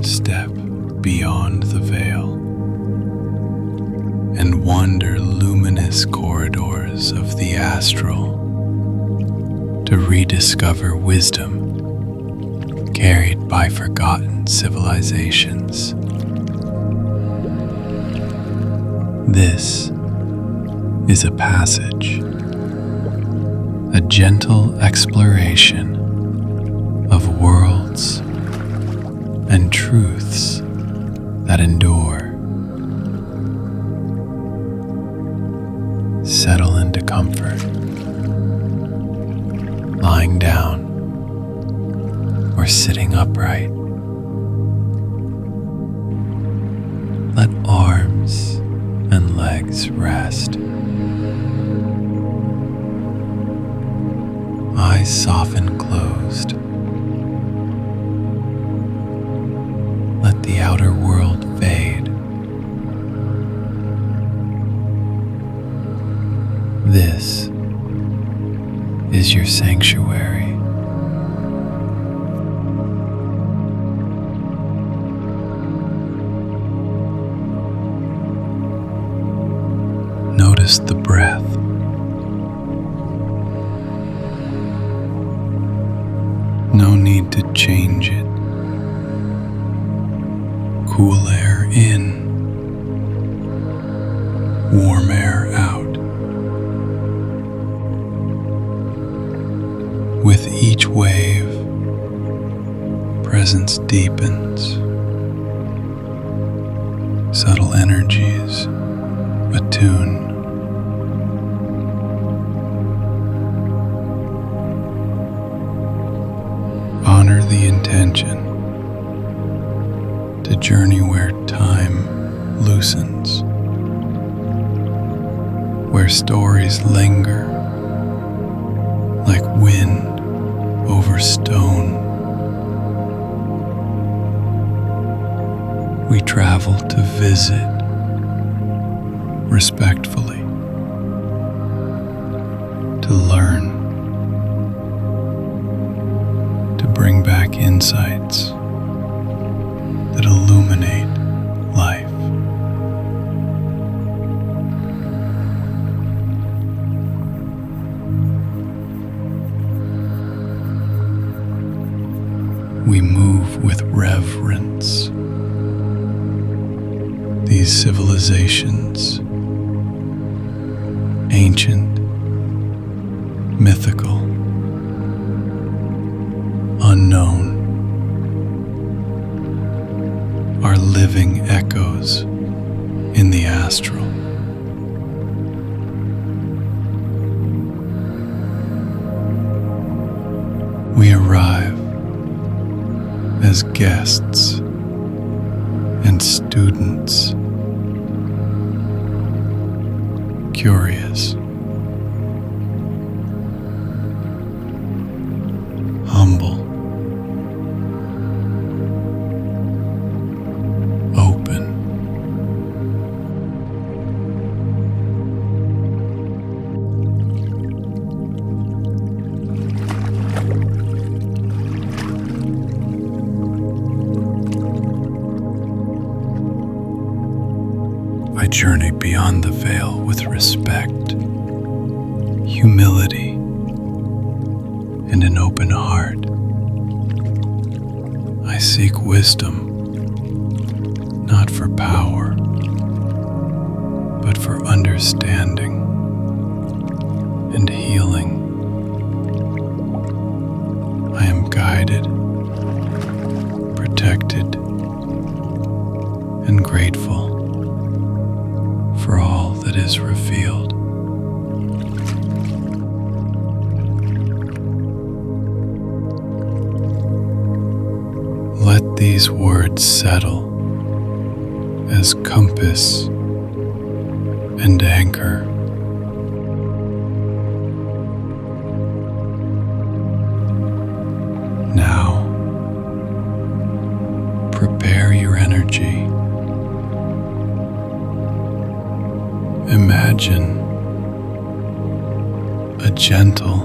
Step beyond the veil and wander luminous corridors of the astral to rediscover wisdom carried by forgotten civilizations. This is a passage, a gentle exploration of worlds and truths that endure. Settle into comfort, lying down or sitting upright. Let arms and legs rest. Eyes soften closed. Let the outer world fade. This is your sanctuary. Notice the breath. No need to change it. Cool air in, warm air out. With each wave, presence deepens. Subtle energies attune. Honor the intention to journey where time loosens, where stories linger like wind over stone. We travel to visit respectfully, to learn, to bring back insights that illuminate life. We move with reverence. These civilizations, ancient, mythical, unknown, are living echoes in the astral. We arrive as guests and students, curious, humble, open. I journey beyond the veil with respect, humility, and an open heart. I seek wisdom, not for power, but for understanding and healing. I am guided, protected, and grateful for all that is revealed. Let these words settle as compass and anchor. Now, prepare your energy. Imagine a gentle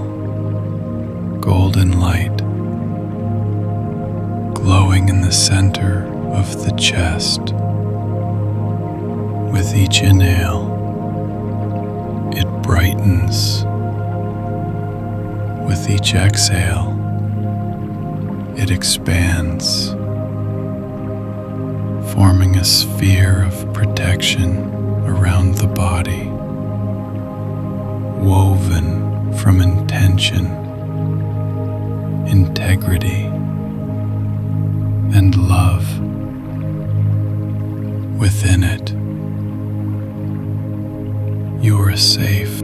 golden light glowing in the center of the chest. With each inhale, it brightens. With each exhale, it expands, forming a sphere of protection around the body, woven from intention, integrity, and love. Within it, you are safe.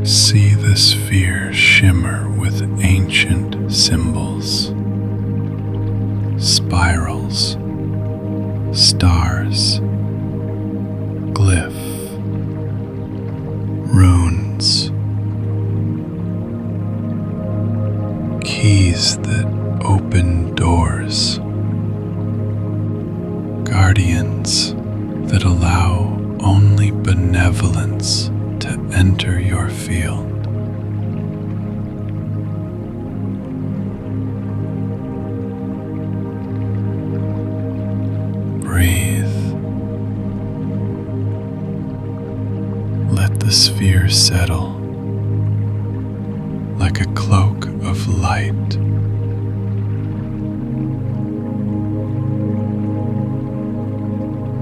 See the sphere shimmer with ancient symbols, spirals, stars, glyph, runes, keys that open doors, guardians that allow only benevolence to enter your field. Breathe. Let the sphere settle like a cloak of light.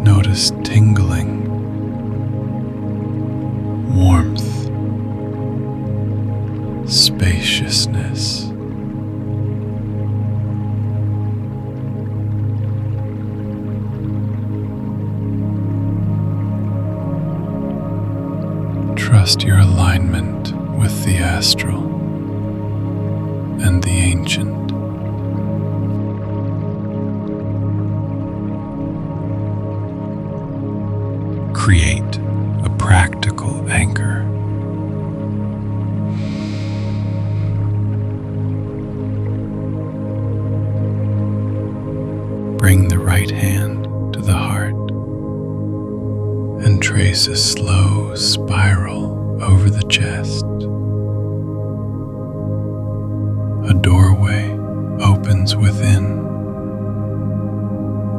Notice tingling, warmth, spaciousness. Trust your alignment with the astral and the ancient. Create a practical anchor. Bring the right hand to the heart and trace a slow spiral over the chest. A doorway opens within,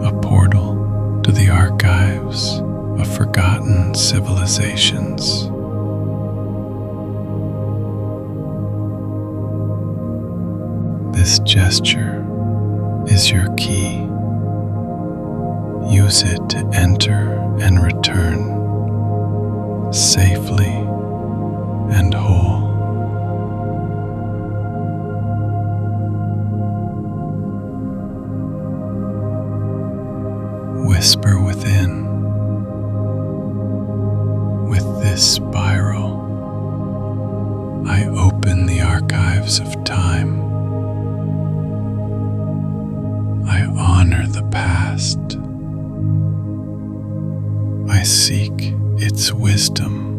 a portal to the archives of forgotten civilizations. This gesture is your key. Use it to enter and return safely and whole. Whisper within. With this spiral, I open the archives of time. I honor the past. I seek its wisdom.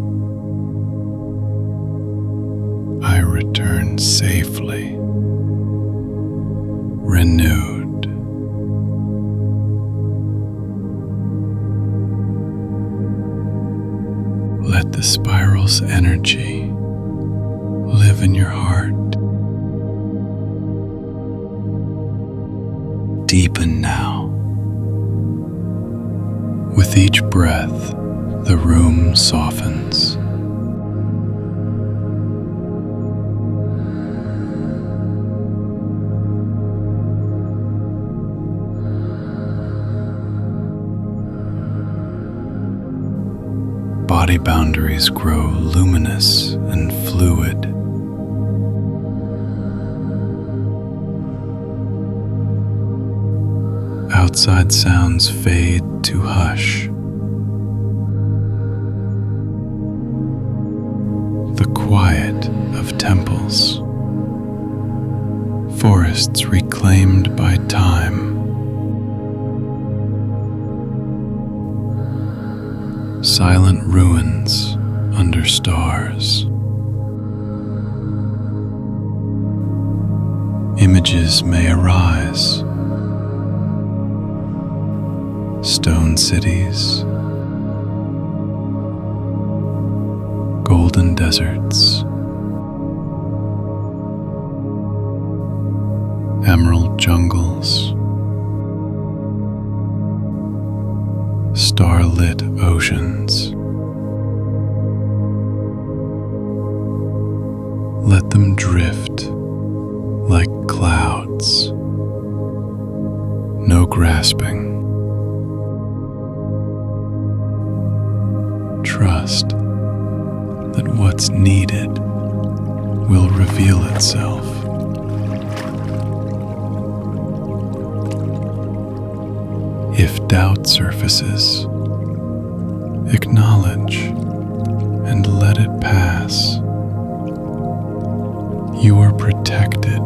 I return safely, renewed. Let the spiral's energy live in your heart. Deepen now. With each breath, the room softens. Body boundaries grow luminous and fluid. Outside sounds fade to hush. The quiet of temples, forests reclaimed by time. Silent ruins under stars. Images may arise. Stone cities, golden deserts, jungles, starlit oceans. Let them drift like clouds, no grasping. Trust that what's needed will reveal itself. If doubt surfaces, acknowledge and let it pass. You are protected,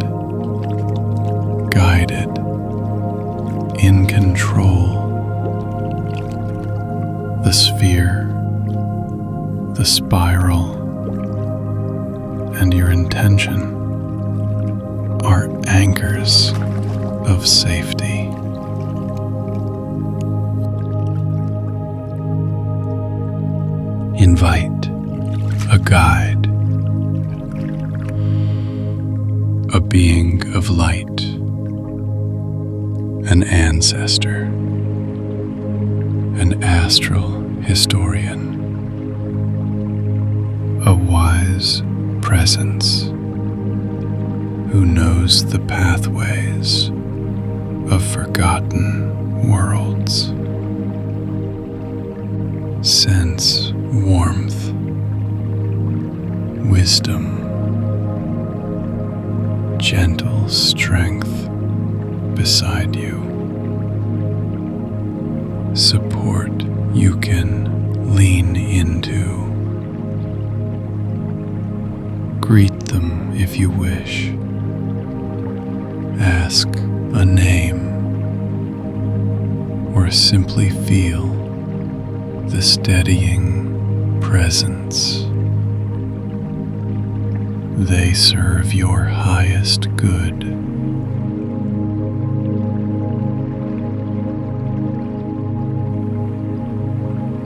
guided, in control. The sphere, the spiral, and your intention are anchors of safety. Invite a guide, a being of light, an ancestor, an astral historian, a wise presence who knows the pathways of forgotten worlds. Sense warmth, wisdom, gentle strength beside you. Support you can lean into. Greet them if you wish. Ask a name, or simply feel the steadying presence. They serve your highest good.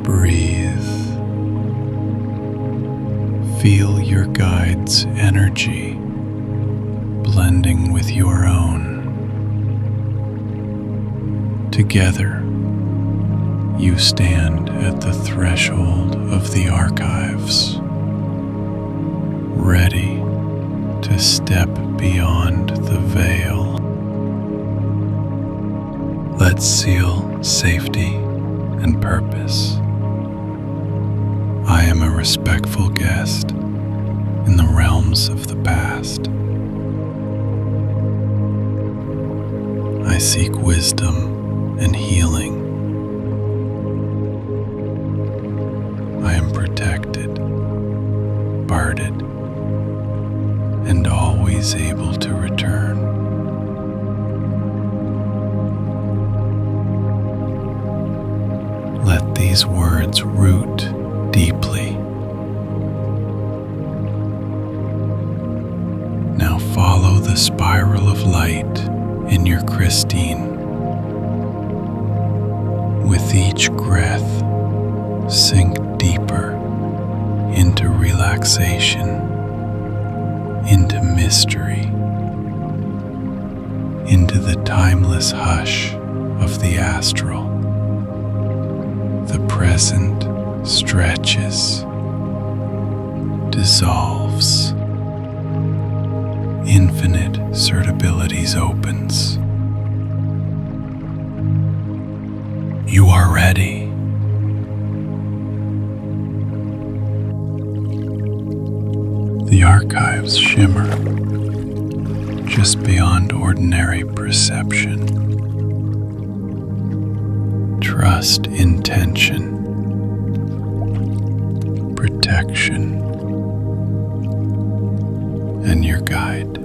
Breathe. Feel your guide's energy blending with your own. Together, you stand at the threshold of the archives, ready to step beyond the veil. Let's seal safety and purpose. I am a respectful guest in the realms of the past. I seek wisdom and healing. I am protected, guarded, and always able to return. Let these words root deeply. Now follow the spiral of light in your Christine. With each breath, sink deeper into relaxation, into mystery, into the timeless hush of the astral. The present stretches, dissolves, infinite certabilities opens. You are ready. The archives shimmer just beyond ordinary perception. Trust intention, protection, and your guide.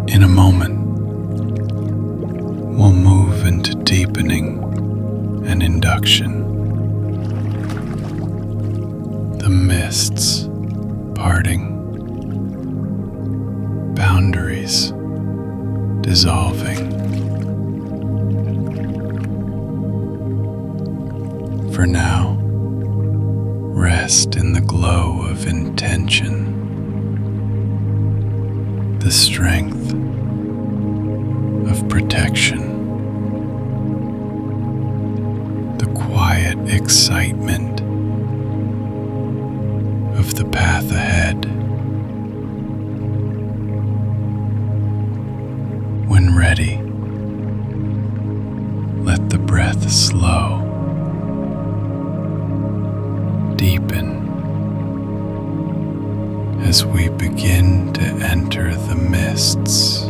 In a moment, we'll move into deepening and induction. The mists parting, boundaries dissolving. For now, Rest in the glow of intention, the strength of protection, the quiet excitement of the path ahead. When ready, let the breath slow, deepen as we begin to enter the mists.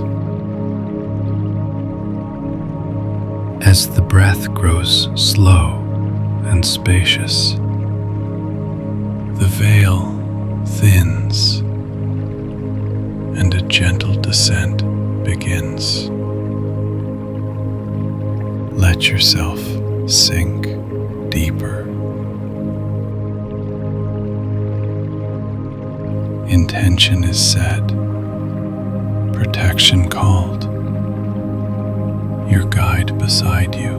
As the breath grows slow and spacious, the veil thins and a gentle descent begins. Let yourself sink deeper. Intention is set, protection called, your guide beside you.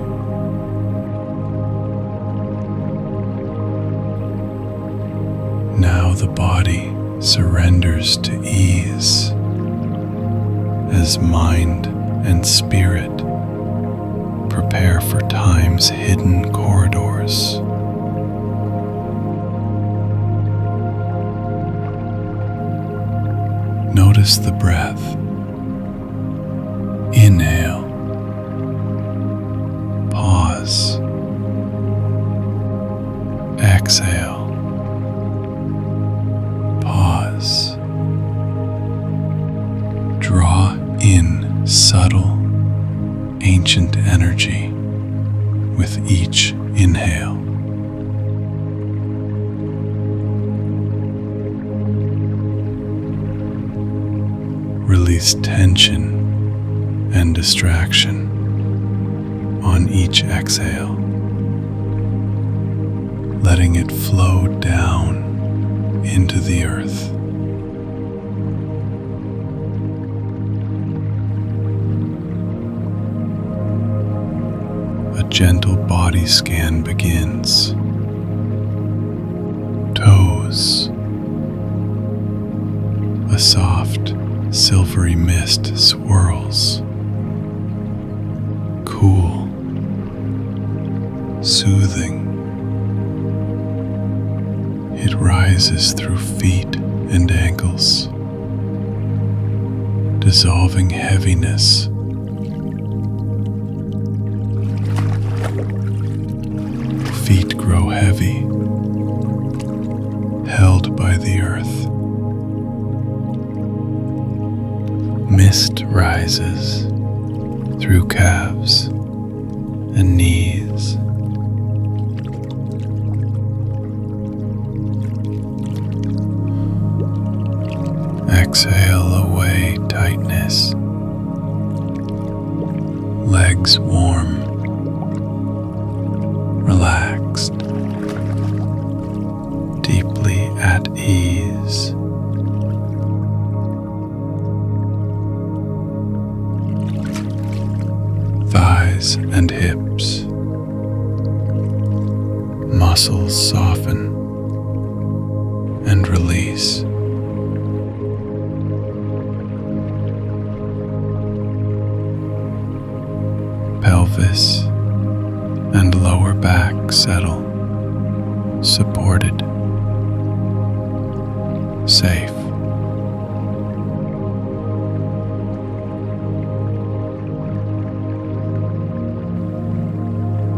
Now the body surrenders to ease as mind and spirit prepare for time's hidden corridors. Notice the breath. Inhale. Pause. Exhale. Pause. Draw in subtle, ancient energy with each inhale. Release tension and distraction on each exhale, letting it flow down into the earth. A gentle body scan begins. Toes. A soft, silvery mist swirls. Cool. Soothing. It rises through feet and ankles, dissolving heaviness. Feet grow heavy, held by the earth. Mist rises through calves and knees. Exhale away tightness. Legs warm, relaxed, deeply at ease. Thighs and hips. Muscles soften and release. Pelvis and lower back settle, supported, safe.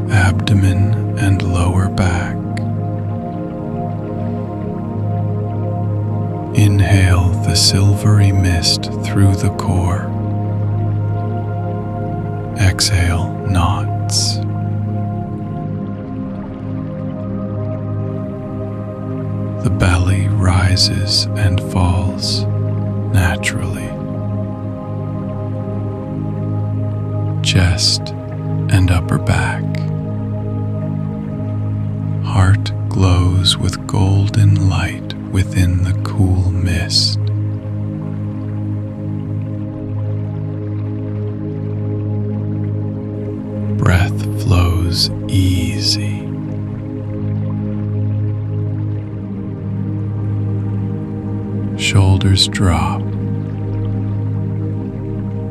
Abdomen and lower back. Inhale the silvery mist through the core. Exhale knots. The belly rises and falls naturally. Chest and upper back. Heart glows with golden light within the cool mist. Breath flows easy. shoulders drop,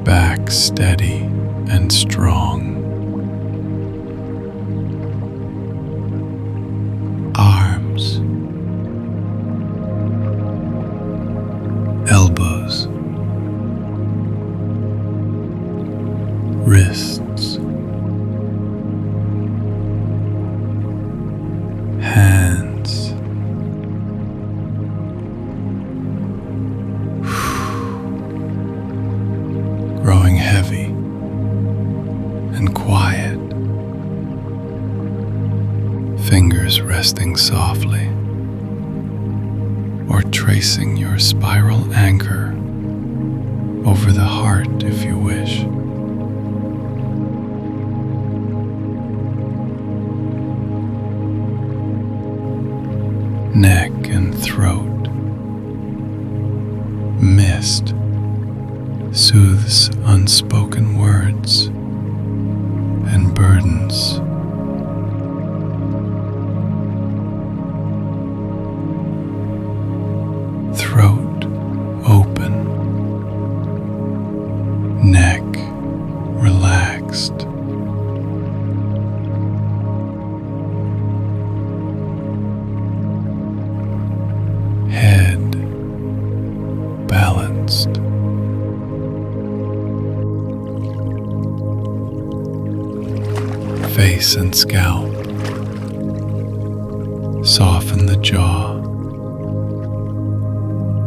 back steady and strong. Arms, elbows, wrists, hands, growing heavy and quiet, fingers resting softly or tracing your spiral anchor over the heart if you wish. Neck and throat. Mist soothes unspoken words and burdens. Throat open, neck relaxed. Head balanced. Face and scalp. Soften the jaw.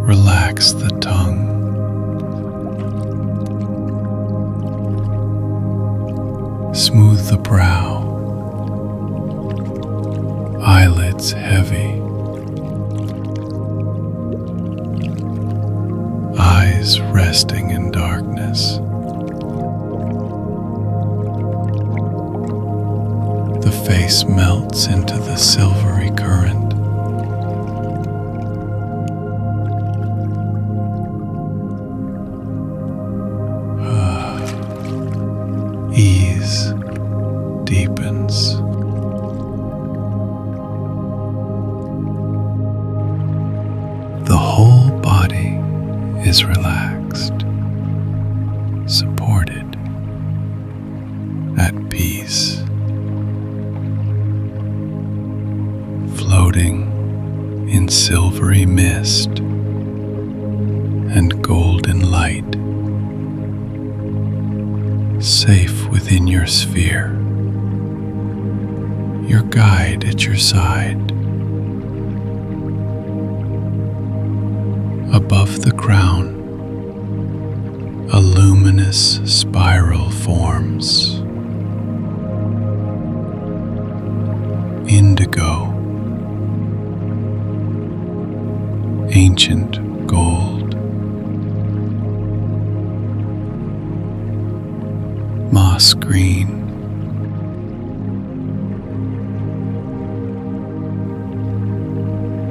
Relax the tongue. Smooth the brow. Eyelids heavy. Eyes resting in darkness. The face melts into the silvery current. Ease deepens. The whole body is relaxed, supported, at peace, floating in silvery mist and golden light, safe within your sphere, your guide at your side. Above the crown, a luminous spiral forms. Indigo, ancient gold, moss green,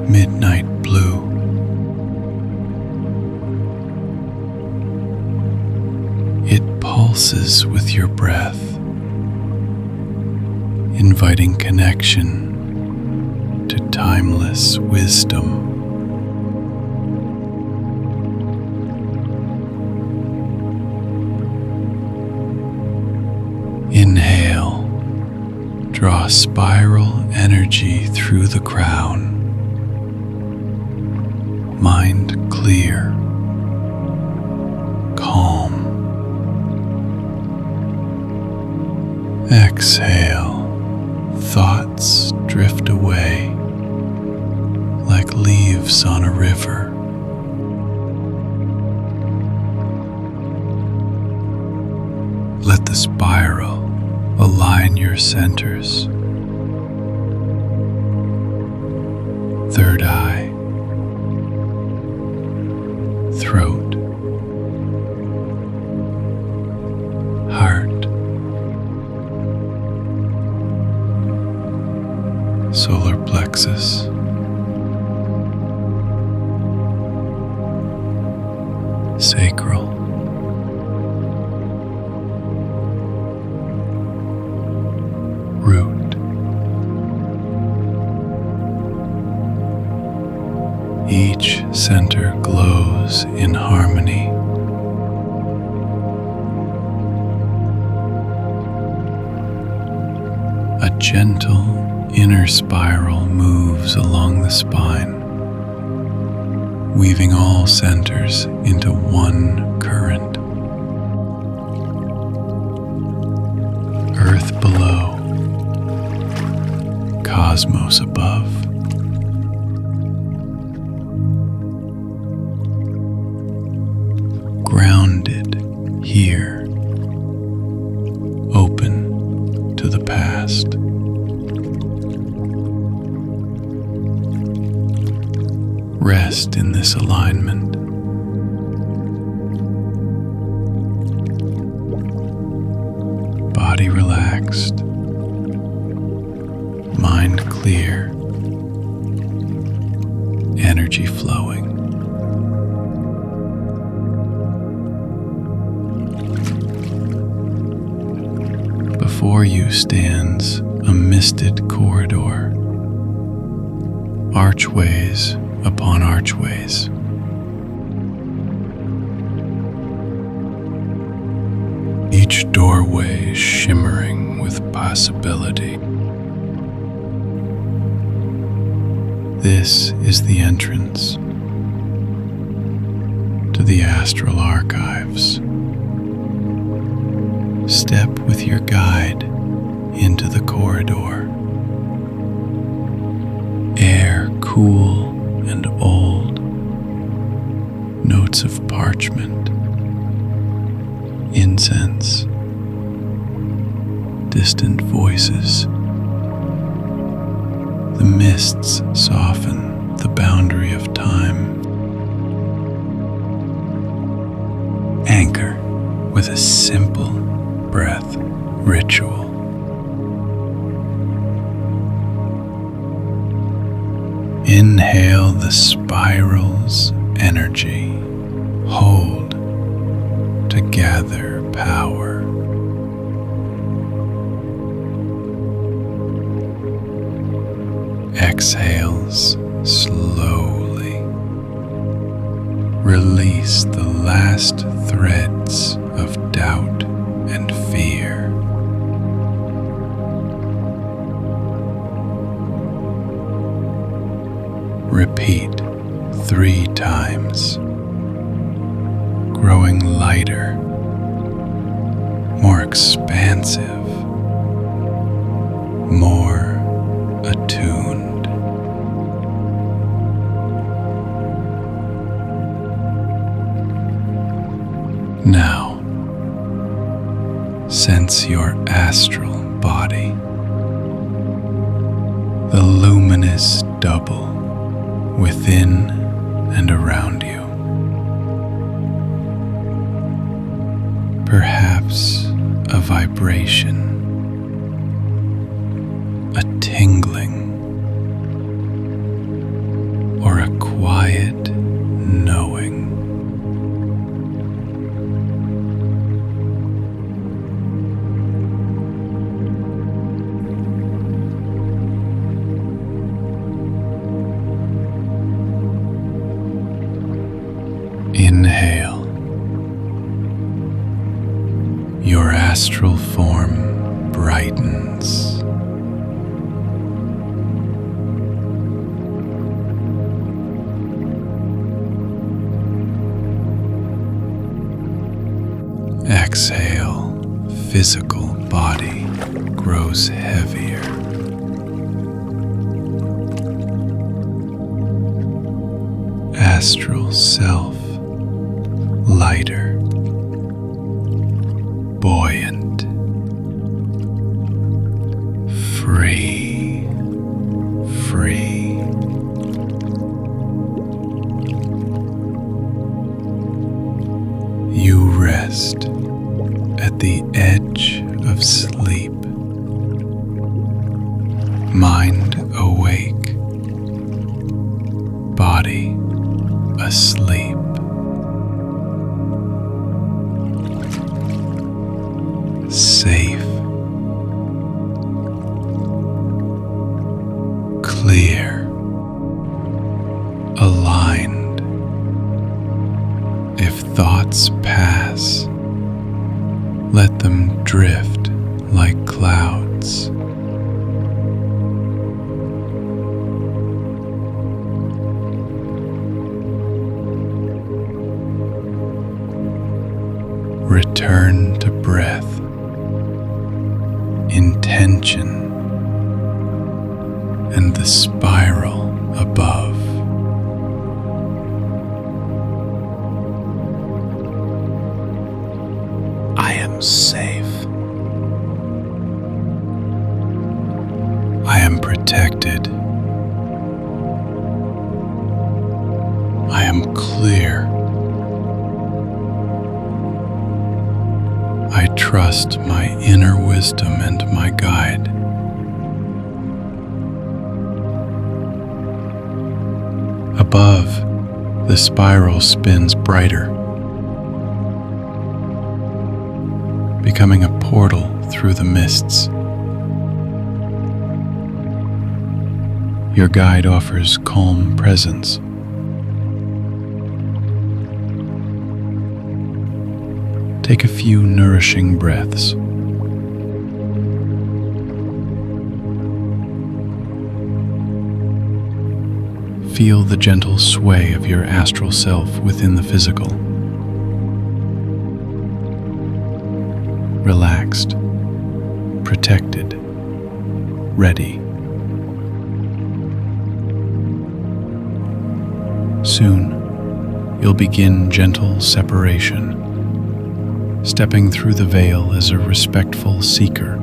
midnight blue, it pulses with your breath, inviting connection to timeless wisdom. Inhale, draw spiral energy through the crown. Mind clear, calm. Exhale, thoughts drift away like leaves on a river. Let the spiral align your centers. Third eye, throat, heart, solar plexus, sacral, root, Each center glows in harmony. A gentle inner spiral moves along the spine, weaving all centers into one current. Earth below, cosmos above. Grounded here, open to the past. Rest in this alignment. Body relaxed, mind clear, energy flowing. Before you stands a misted corridor, archways upon archways. Each doorway shimmering with possibility. This is the entrance to the astral archives. Step with your guide into the corridor. Air cool and old, notes of parchment, incense, distant voices. The mists soften the boundary of time. Anchor with a simple breath ritual. Inhale the spiral's energy. Hold to gather power. Exhales slowly. Release the last threads of doubt and fear. Repeat 3 times, growing lighter, more expansive, more attuned. Now, sense your astral body, the luminous double within and around you. Perhaps a vibration, a tingling, or a quiet knowing. Inhale. Your astral form brightens. Exhale. Physical body grows heavier. Astral self lighter, buoyant, free. You rest at the edge of sleep, mind awake, body asleep. Safe, clear, alive. drift like clouds. Return to breath, intention, and the spiral above. I am safe. I am protected. I am clear. I trust my inner wisdom and my guide. Above, the spiral spins brighter, becoming a portal through the mists. Your guide offers calm presence. Take a few nourishing breaths. Feel the gentle sway of your astral self within the physical. Relaxed, protected, ready. Soon, you'll begin gentle separation, stepping through the veil as a respectful seeker.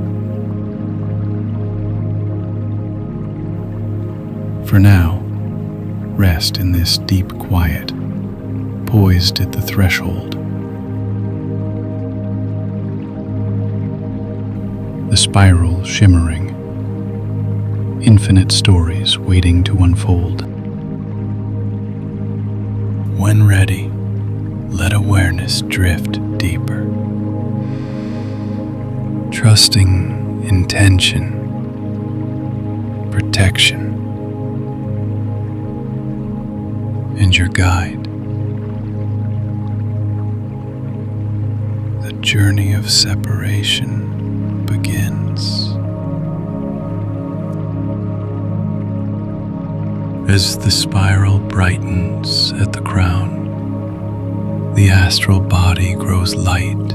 For now, rest in this deep quiet, poised at the threshold. The spiral shimmering, infinite stories waiting to unfold. When ready, let awareness drift deeper. Trusting intention, protection, and your guide. The journey of separation begins. As the spiral brightens at the crown, the astral body grows light,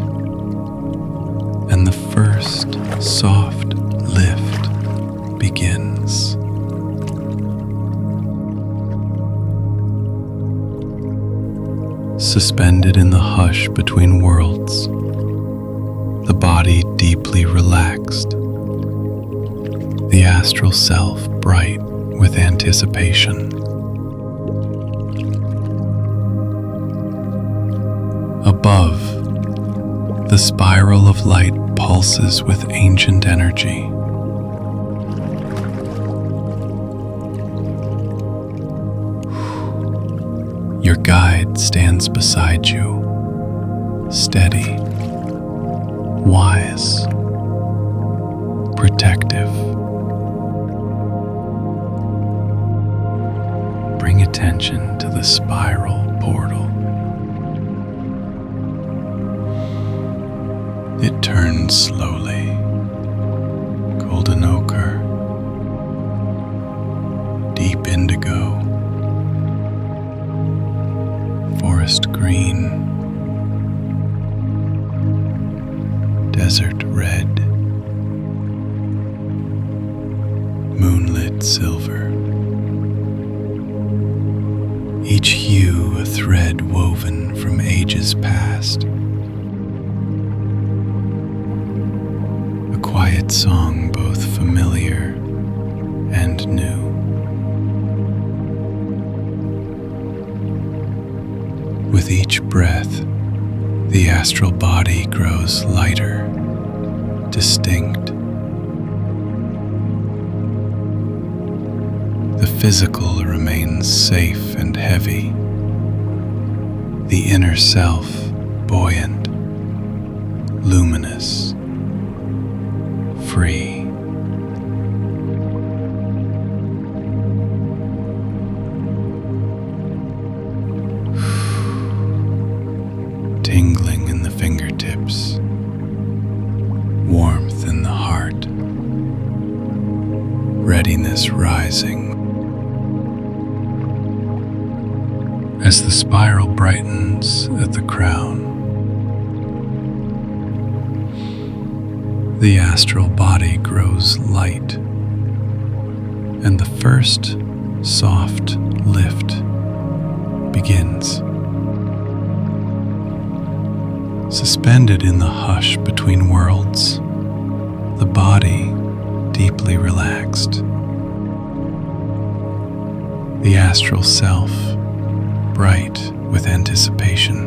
and the first soft lift begins. Suspended in the hush between worlds, the body deeply relaxed, the astral self bright with anticipation. Above, the spiral of light pulses with ancient energy. Your guide stands beside you, steady, wise, protective. Bring attention to the spiral portal. It turns slowly, golden ochre, deep indigo, forest green, desert red, moonlit silver. Each hue a thread woven from ages past. A quiet song both familiar and new. With each breath, the astral body grows lighter, distinct. The physical remains safe and heavy, the inner self buoyant, luminous, free. Tingling in the fingertips, readiness rising. As the spiral brightens at the crown, the astral body grows light, and the first soft lift begins. Suspended in the hush between worlds, the body deeply relaxed. The astral self bright with anticipation.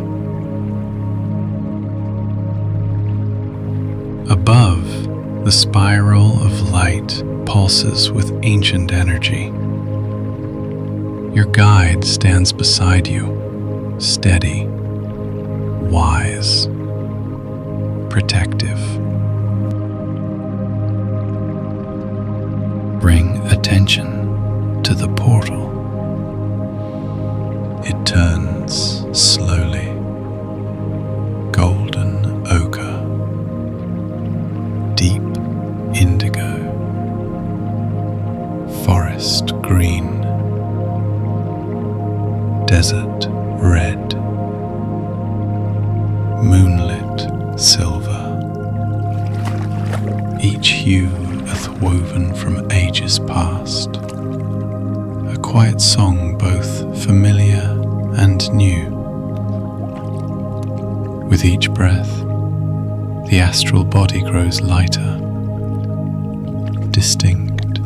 Above, the spiral of light pulses with ancient energy. Your guide stands beside you, steady, wise, protective. Bring attention to the portal. It turns slowly, golden ochre, deep indigo, forest green, desert red, moonlit silver. Each hue hath woven from ages past, a quiet song both familiar and new. With each breath, the astral body grows lighter, distinct.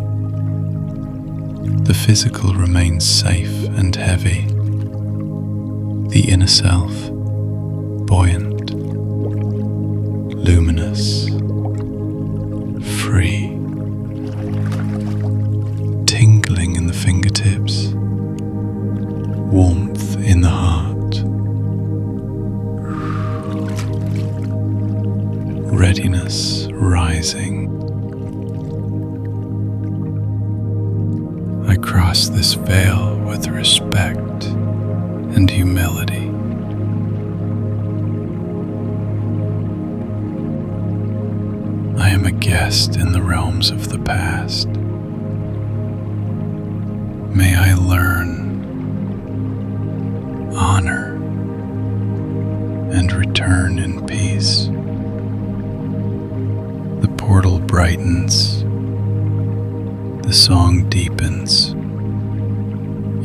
The physical remains safe and heavy, the inner self buoyant, luminous, free, tingling in the fingertips, warmth in the heart, readiness rising. I cross this veil with respect and humility. I am a guest in the realms of the past. May I learn, honor, and return in peace. The portal brightens, the song deepens.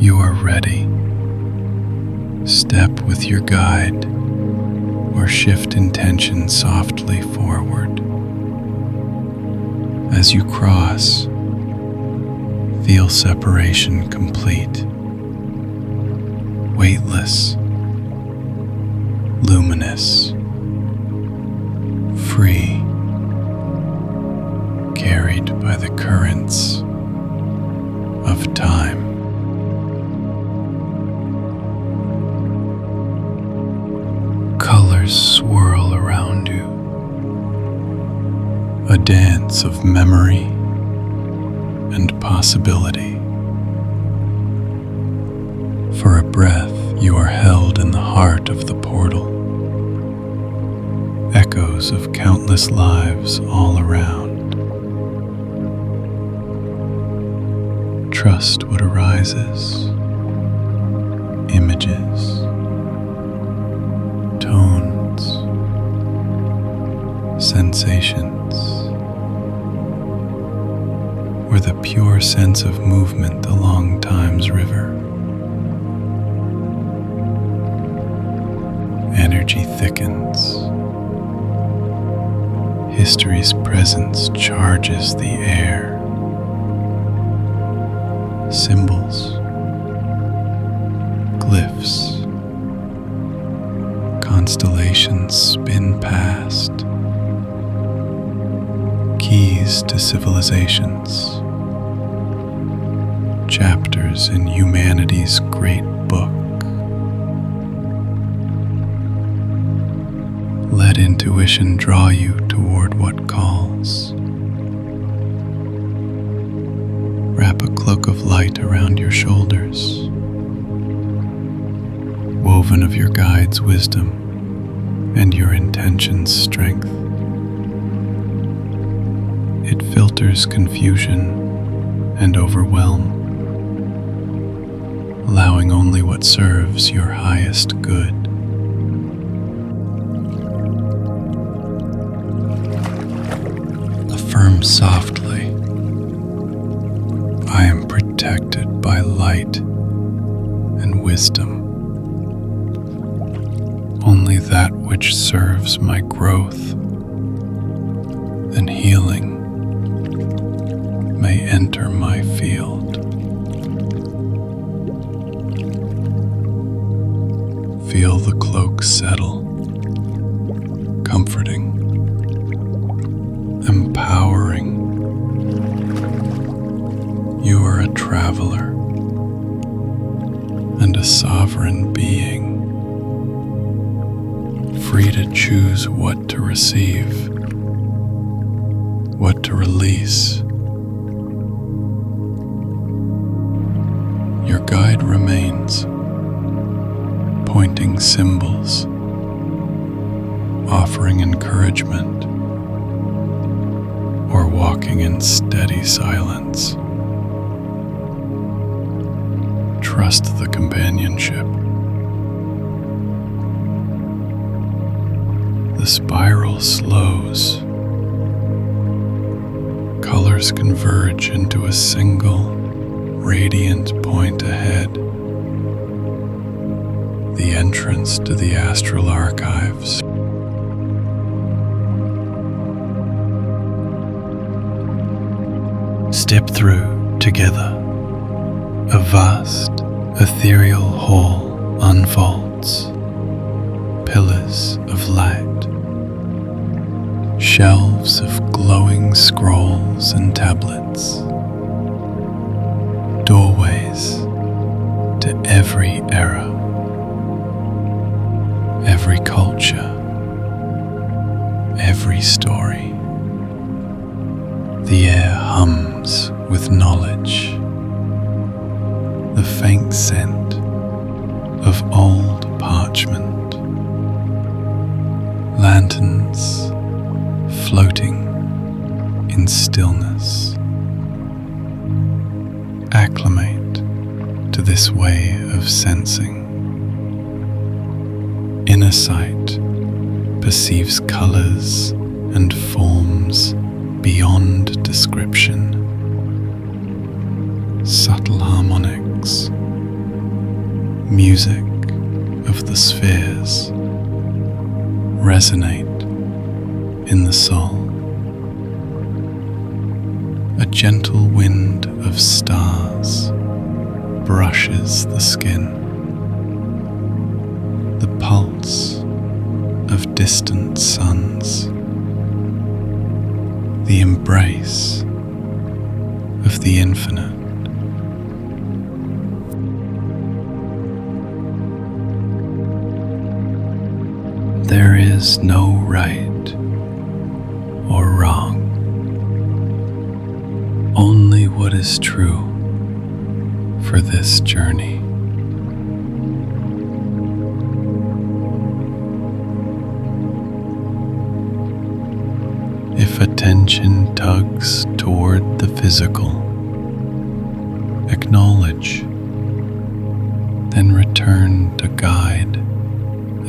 You are ready. Step with your guide, or shift intention softly forward. As you cross, feel separation complete, weightless, luminous, free, carried by the currents of time. Colors swirl around you, a dance of memory and possibility. For a breath, you are held in the heart of the portal. Echoes of countless lives all around. Trust what arises. Images, tones, sensations, or the pure sense of movement along time's river. Energy thickens. History's presence charges the air. Symbols, glyphs, constellations spin past. Keys to civilizations. Chapters in humanity's great book. Let intuition draw you toward what calls. Wrap a cloak of light around your shoulders, woven of your guide's wisdom and your intention's strength. It filters confusion and overwhelm, allowing only what serves your highest good. Affirm softly, I am protected by light and wisdom. Only that which serves my growth and healing may enter my field. Feel the cloak settle, comforting, empowering. You are a traveler and a sovereign being, free to choose what to receive, what to release. Your guide remains, pointing symbols, offering encouragement, or walking in steady silence. Trust the companionship. The spiral slows. Colors converge into a single, radiant point ahead. The entrance to the astral archives. Step through together. A vast, ethereal hall unfolds. Pillars of light. Shelves of glowing scrolls and tablets. Doorways to every era, every culture, every story. The air hums with knowledge, the faint scent of old parchment, lanterns floating in stillness. Acclimate to this way of sensing. Inner sight perceives colors and forms beyond description. Subtle harmonics, music of the spheres, resonate in the soul. A gentle wind of stars brushes the skin. The pulse of distant suns. The embrace of the infinite. There is no right or wrong. Only what is true for this journey. If attention tugs toward the physical, acknowledge, then return to guide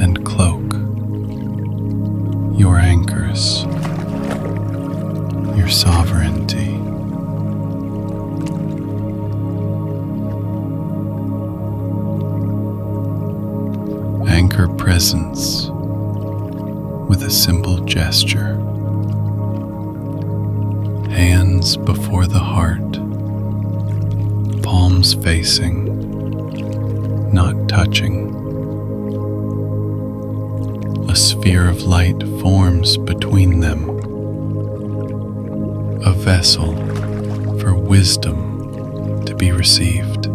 and cloak, your anchors, your sovereignty. Anchor presence with a simple gesture. Hands before the heart, palms facing, not touching. A sphere of light forms between them, a vessel for wisdom to be received.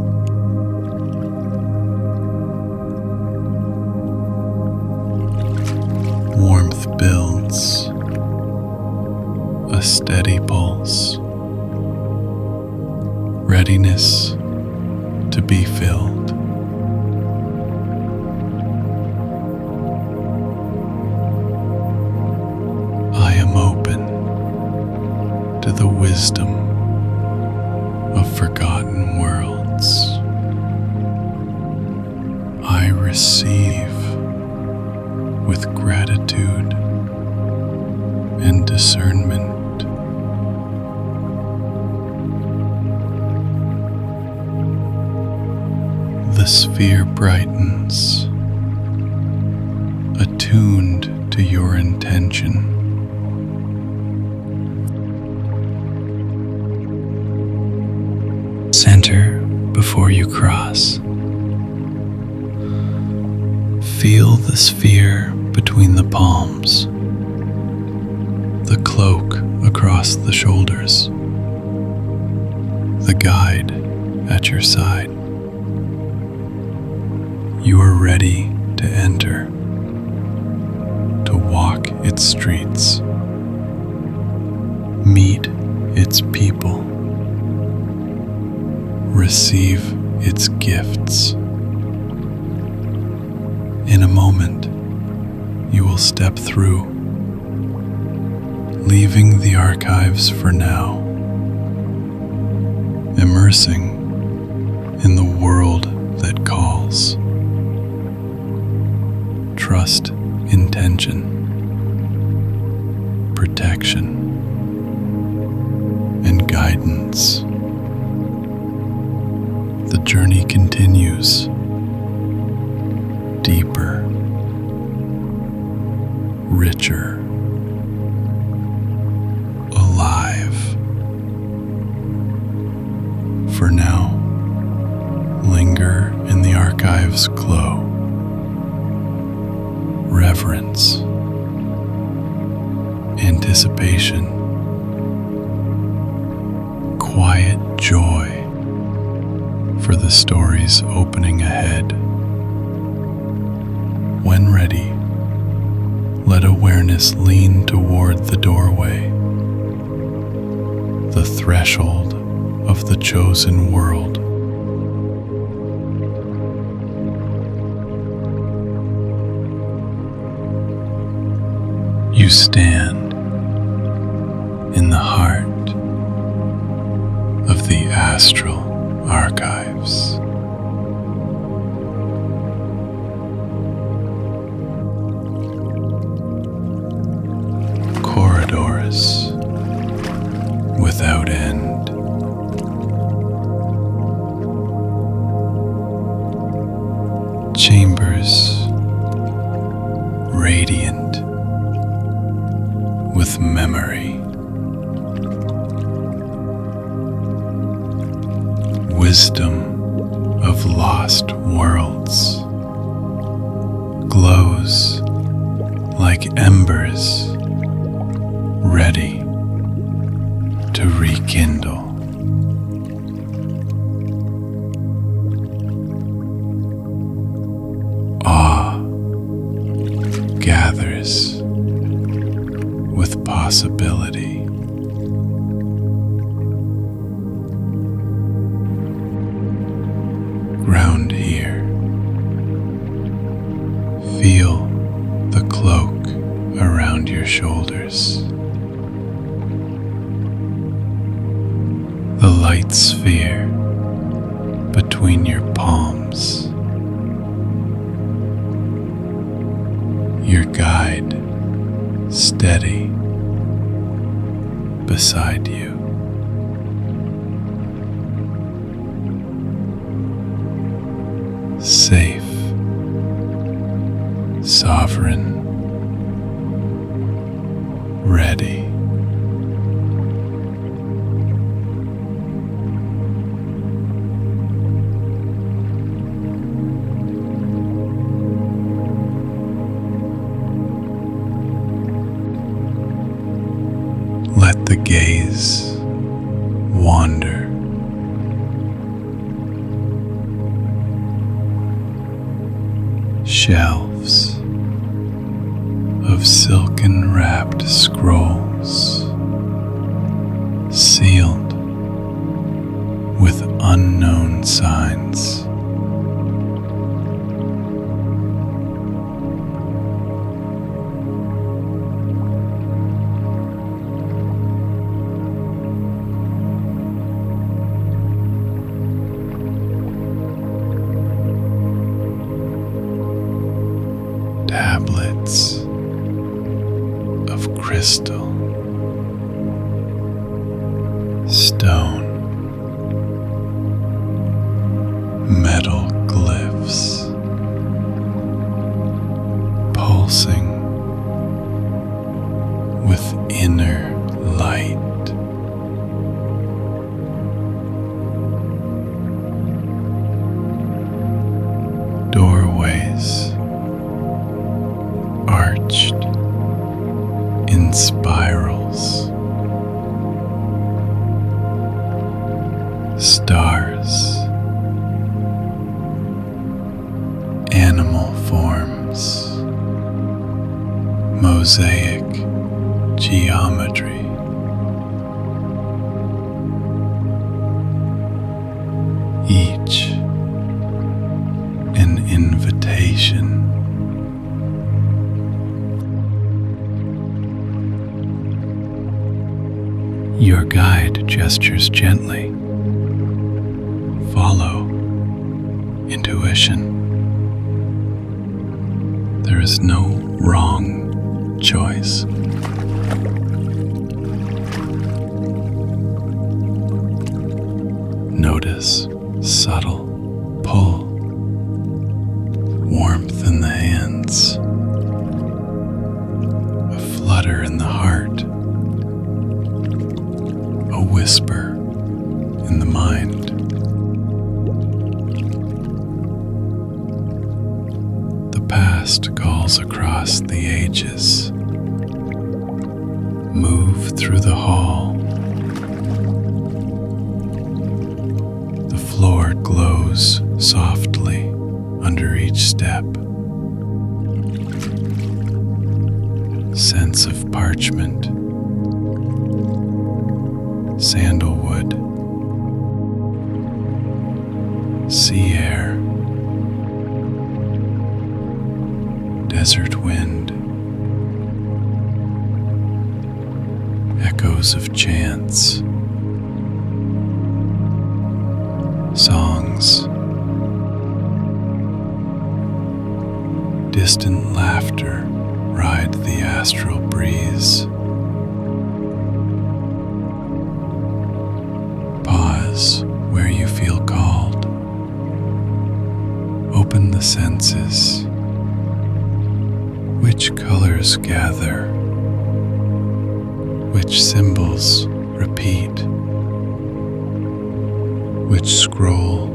Warmth builds, a steady pulse, readiness to be filled. I am open to the wisdom of forgotten worlds. I receive with gratitude and discernment. The sphere brightens, attuned to your intention. Center before you cross. Feel the sphere between the palms, the cloak across the shoulders, the guide at your side. You are ready to enter, to walk its streets, meet its people, receive its gifts. In a moment, you will step through, leaving the archives for now, immersing in the world that calls. Trust, intention, protection, and guidance. The journey continues, deeper, richer, alive. For now, linger in the archive's glow. Reverence, anticipation, quiet joy for the stories opening ahead. When ready, let awareness lean toward the doorway, the threshold of the chosen world. You stand in the heart of the astral archives. Corridors without end. Chambers radiant with memory. Wisdom of lost worlds glows like embers, ready to rekindle. Awe gathers with possibility. Ground here. Feel the cloak around your shoulders. The light sphere between your palms. Your guide steady beside you. Safe, sovereign, ready. Let the gaze wander. Shelves of silken wrapped scrolls, sealed with unknown signs. crystal, stone, metal glyphs, pulsing with inner light. Doorways arched in spirals, stars, animal forms, mosaic geometry, each an invitation. Your guide gestures gently. Follow intuition. There is no wrong choice. Notice subtle pull, warmth in the hands, a flutter in the heart, a whisper in the mind. The past calls across the ages. Move through the hall. The floor glows softly under each step. Scents of parchment, sandalwood, sea air, desert wind, echoes of chants, songs, distant laughter ride the astral breeze. Pause where you feel called. Open the senses. Which colors gather? Which symbols repeat? Which scroll,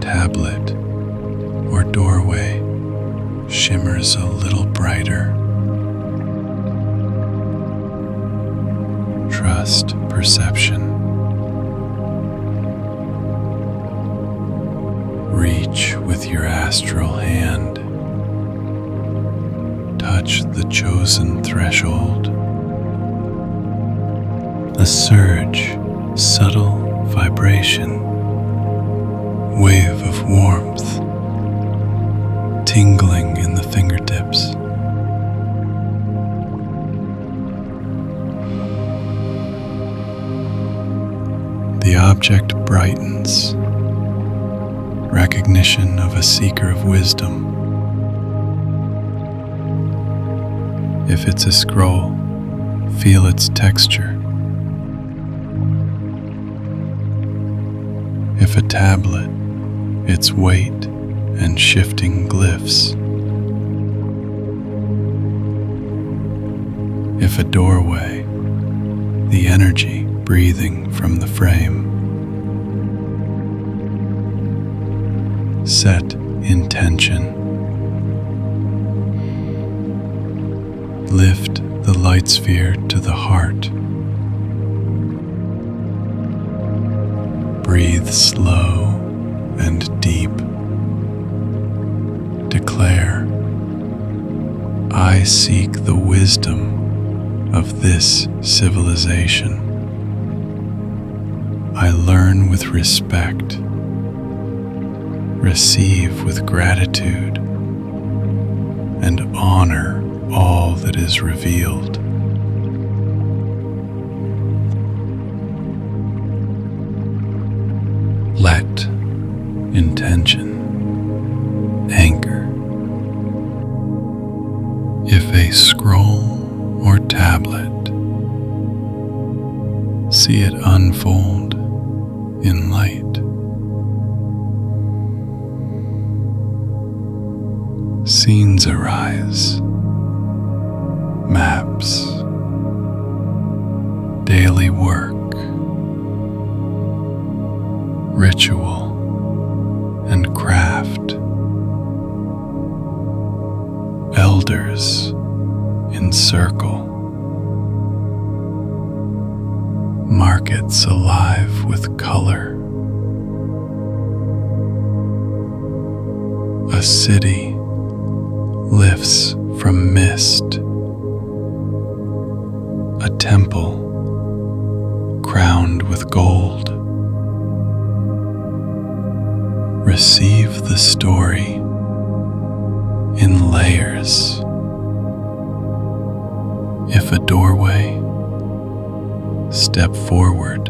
tablet, or doorway shimmers a little brighter? Trust perception. Reach with your astral hand. Touch the chosen threshold. A surge, subtle vibration, wave of warmth, tingling in the fingertips. The object brightens, recognition of a seeker of wisdom. If it's a scroll, feel its texture. If a tablet, its weight and shifting glyphs. If a doorway, the energy breathing from the frame. Set intention. Lift the light sphere to the heart. Breathe slow and deep. Declare, I seek the wisdom of this civilization. I learn with respect, receive with gratitude, and honor all that is revealed. Let intention anchor. If a scroll or tablet. See it unfold in light. Scenes arise, maps, daily work, ritual, and craft, elders in circle, markets alive with color, a city lifts from mist, a temple crowned with gold. Receive the story in layers. If a doorway, step forward.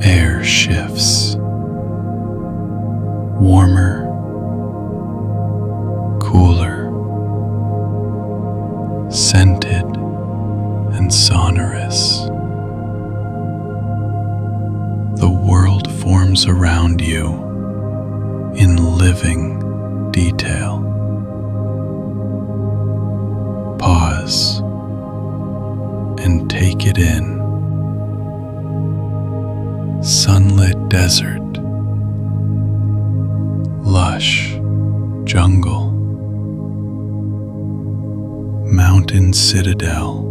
Air shifts, warmer, cooler, scented and sonorous. The world forms around you in living detail. Pause and take it in. Sunlit desert, lush jungle, mountain citadel,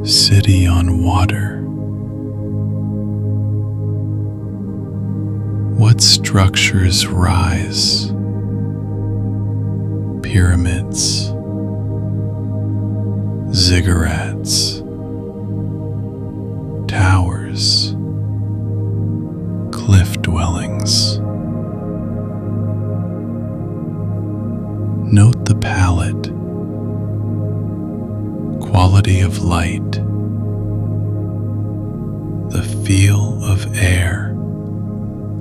city on water. What structures rise? Pyramids, ziggurats, towers, cliff dwellings. Note the palette, quality of light, the feel of air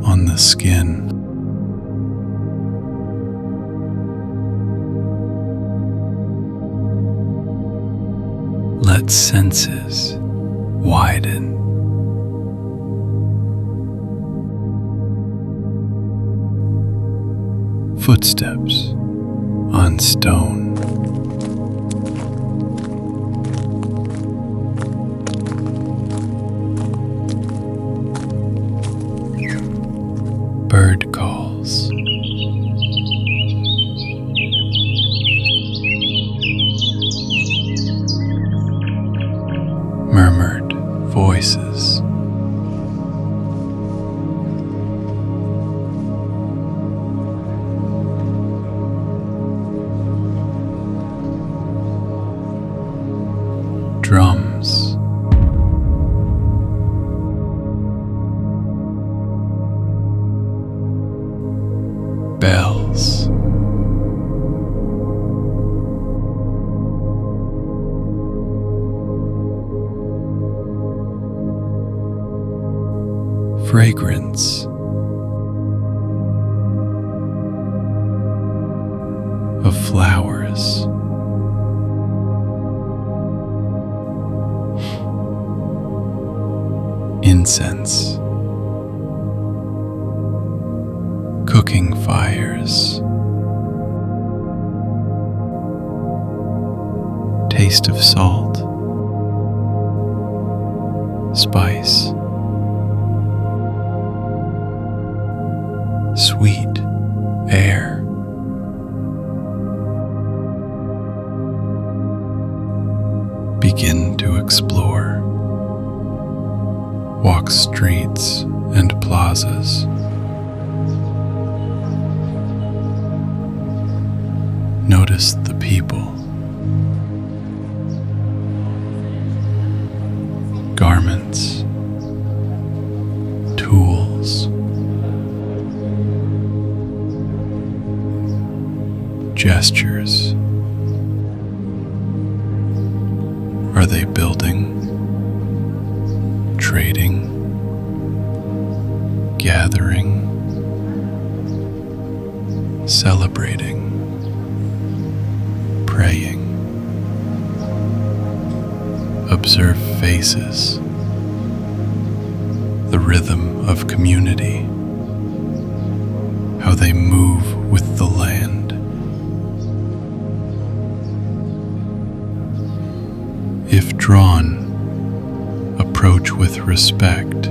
on the skin. Let senses widen. Footsteps on stone. Bird calls. Murmured voices. Drums. Bells. Fragrance of flowers. Incense. Cooking fires. Taste of salt. Spice. Sweet air. Begin to explore. Walk streets and plazas. Notice the people. Garments. Tools. Gestures. Are they building, trading, gathering, celebrating? praying. Observe faces, the rhythm of community, how they move with the land. If drawn, approach with respect.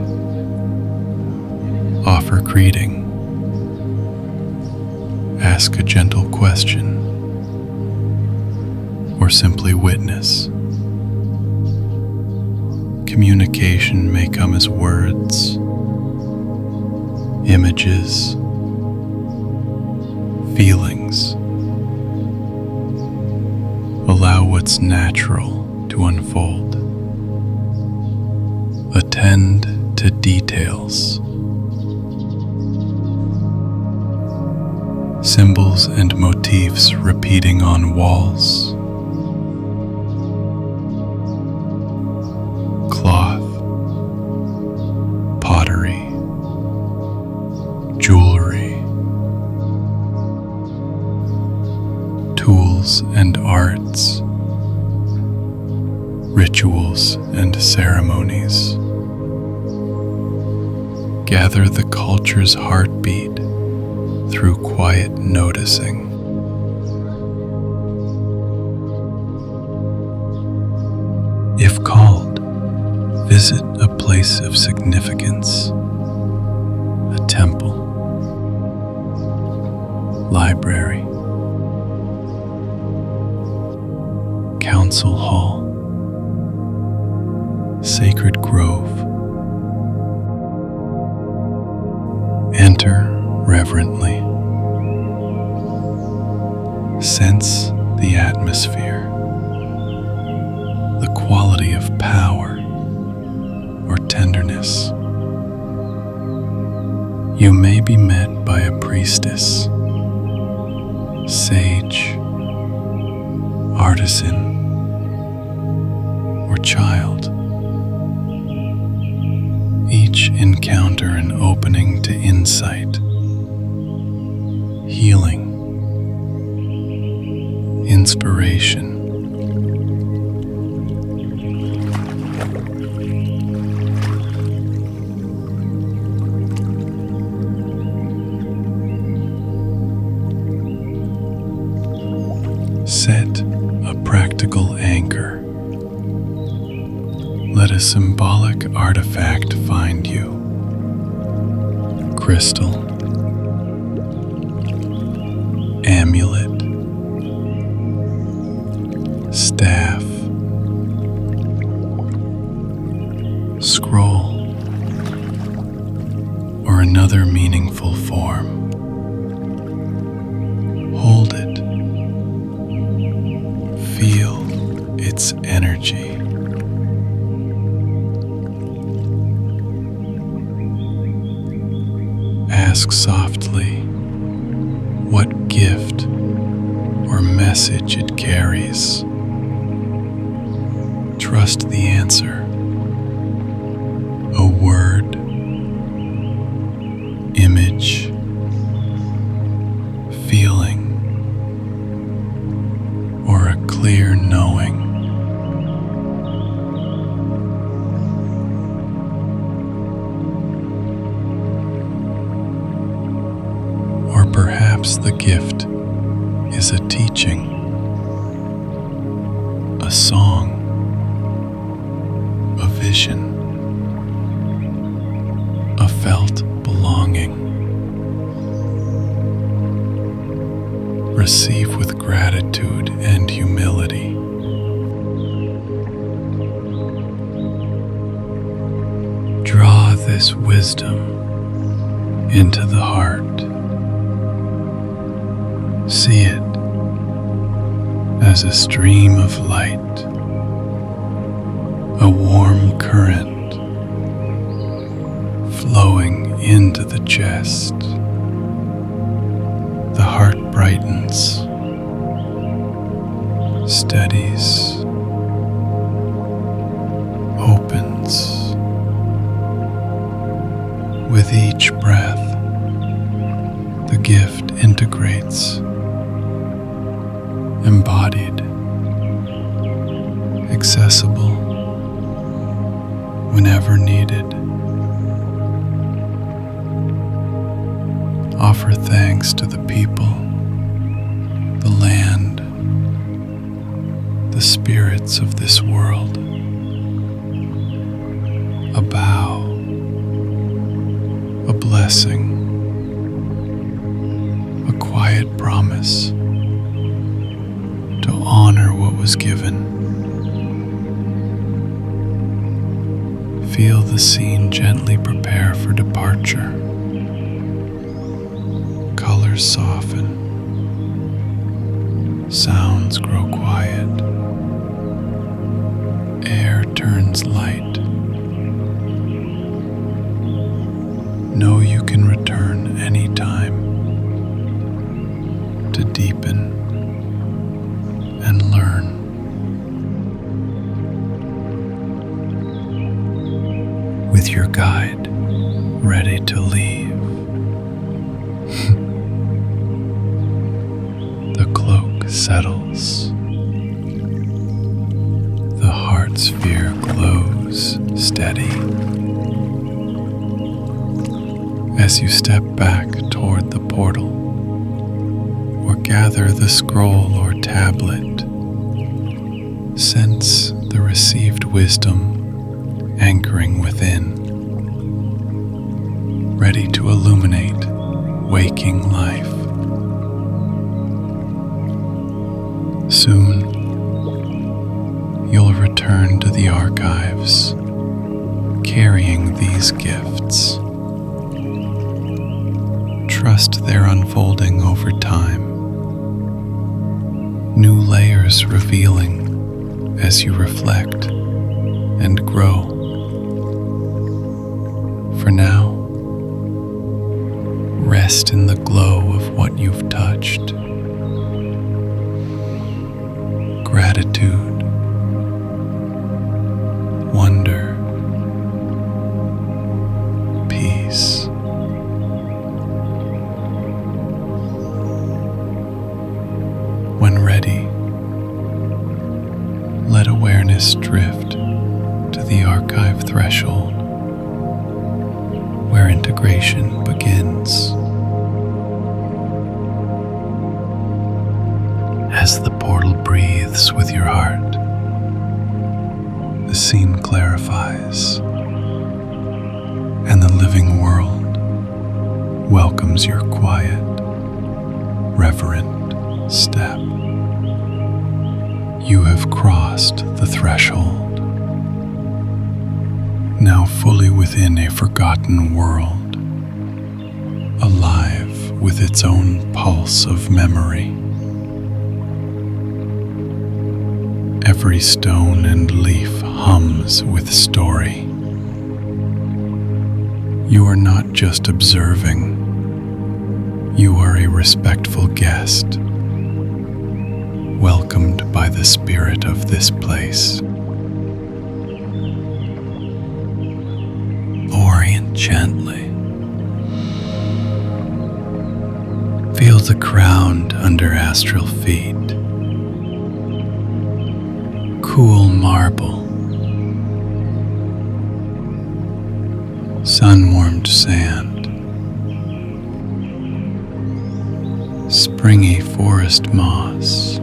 Offer greeting. Ask a gentle question, or simply witness. Communication may come as words, images, feelings. Allow what's natural to unfold. Attend to details. Symbols and motifs repeating on walls. Cloth, pottery, jewelry, tools and arts, rituals and ceremonies. Gather the culture's heartbeat through quiet noticing. If called, visit a place of significance, a temple, library, council hall, sacred grove. Enter reverently. Sense the atmosphere, the quality of power or tenderness. You may be met by a priestess, sage, artisan, or child. Each encounter an opening to insight, healing, inspiration. Set a practical anchor. Let a symbolic artifact find you. Crystal, amulet, staff, scroll, or another meaningful form. Hold it. Feel its energy. Ask softly what gift or message it carries. Trust the answer. A word, image, feeling, or a clear knowing. Or perhaps the gift is a teaching, a song, a vision, a felt belonging. Receive with gratitude and humility. Draw this wisdom into the heart. See it as a stream of light, a warm current flowing into the chest. The heart brightens, steadies, opens. With each breath, the gift integrates, embodied, accessible whenever needed. Offer thanks to the people, the land, the spirits of this world. A bow, a blessing, a quiet promise to honor what was given. Feel the scene gently prepare for departure. Colors soften, sounds grow quiet, air turns light. Know you can return anytime to deepen and learn. With your guide ready to leave, the cloak settles. The heart sphere glows steady. As you step back toward the portal, or gather the scroll or tablet, sense the received wisdom anchoring within, ready to illuminate waking life. Soon, you'll return to the archives, carrying these gifts. Trust their unfolding over time, new layers revealing as you reflect and grow. For now, rest in the glow of what you've touched. Gratitude, wonder, peace. When ready, let awareness drift to the archive threshold, where integration begins. As the portal breathes with your heart, the scene clarifies, and the living world welcomes your quiet, reverent step. You have crossed the threshold, now fully within a forgotten world, alive with its own pulse of memory. Every stone and leaf hums with story. You are not just observing, you are a respectful guest, welcomed by the spirit of this place. Orient gently. Feel the ground under astral feet. Cool marble, sun-warmed sand, springy forest moss.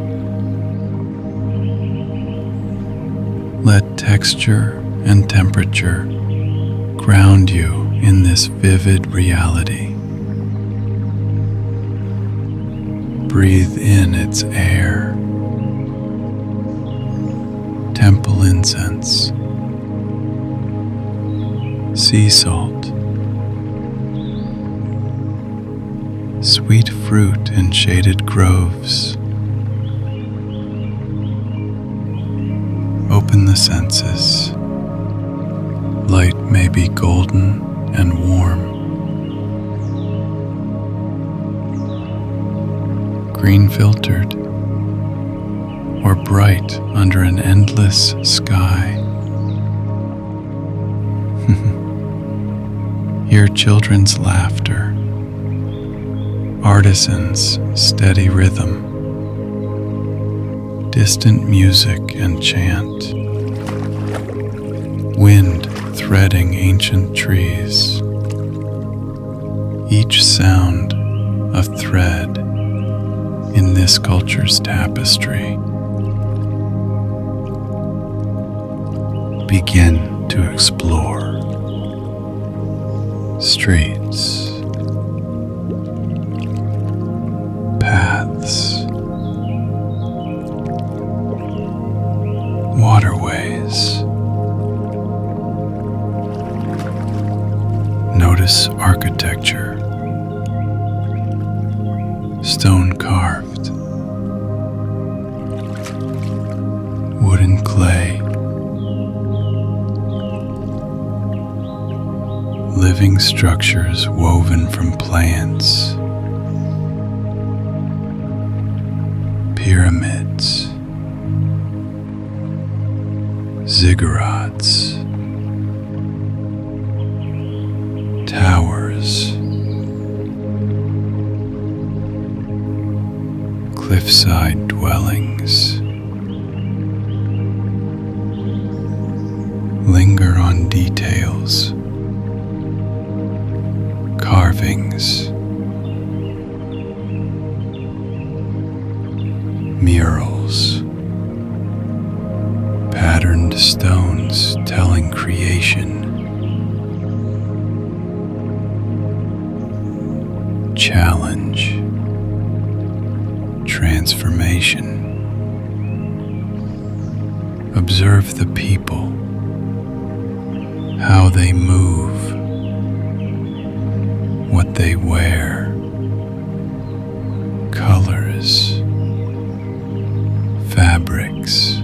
Let texture and temperature ground you in this vivid reality. Breathe in its air, temple incense, sea salt, sweet fruit in shaded groves. Open the senses. Light may be golden and warm, green filtered, or bright under an endless sky. Hear children's laughter, artisans' steady rhythm, distant music and chant, wind threading ancient trees, each sound a thread in this culture's tapestry. Begin to explore streets, paths, waterways. Notice architecture, stone carved, wood and clay, living structures woven from plants, pyramids, ziggurats, towers, cliffside dwellings. Linger on details, carvings, murals, patterned stones telling creation, challenge, transformation. Observe the people, how they move, what they wear, colors, fabrics,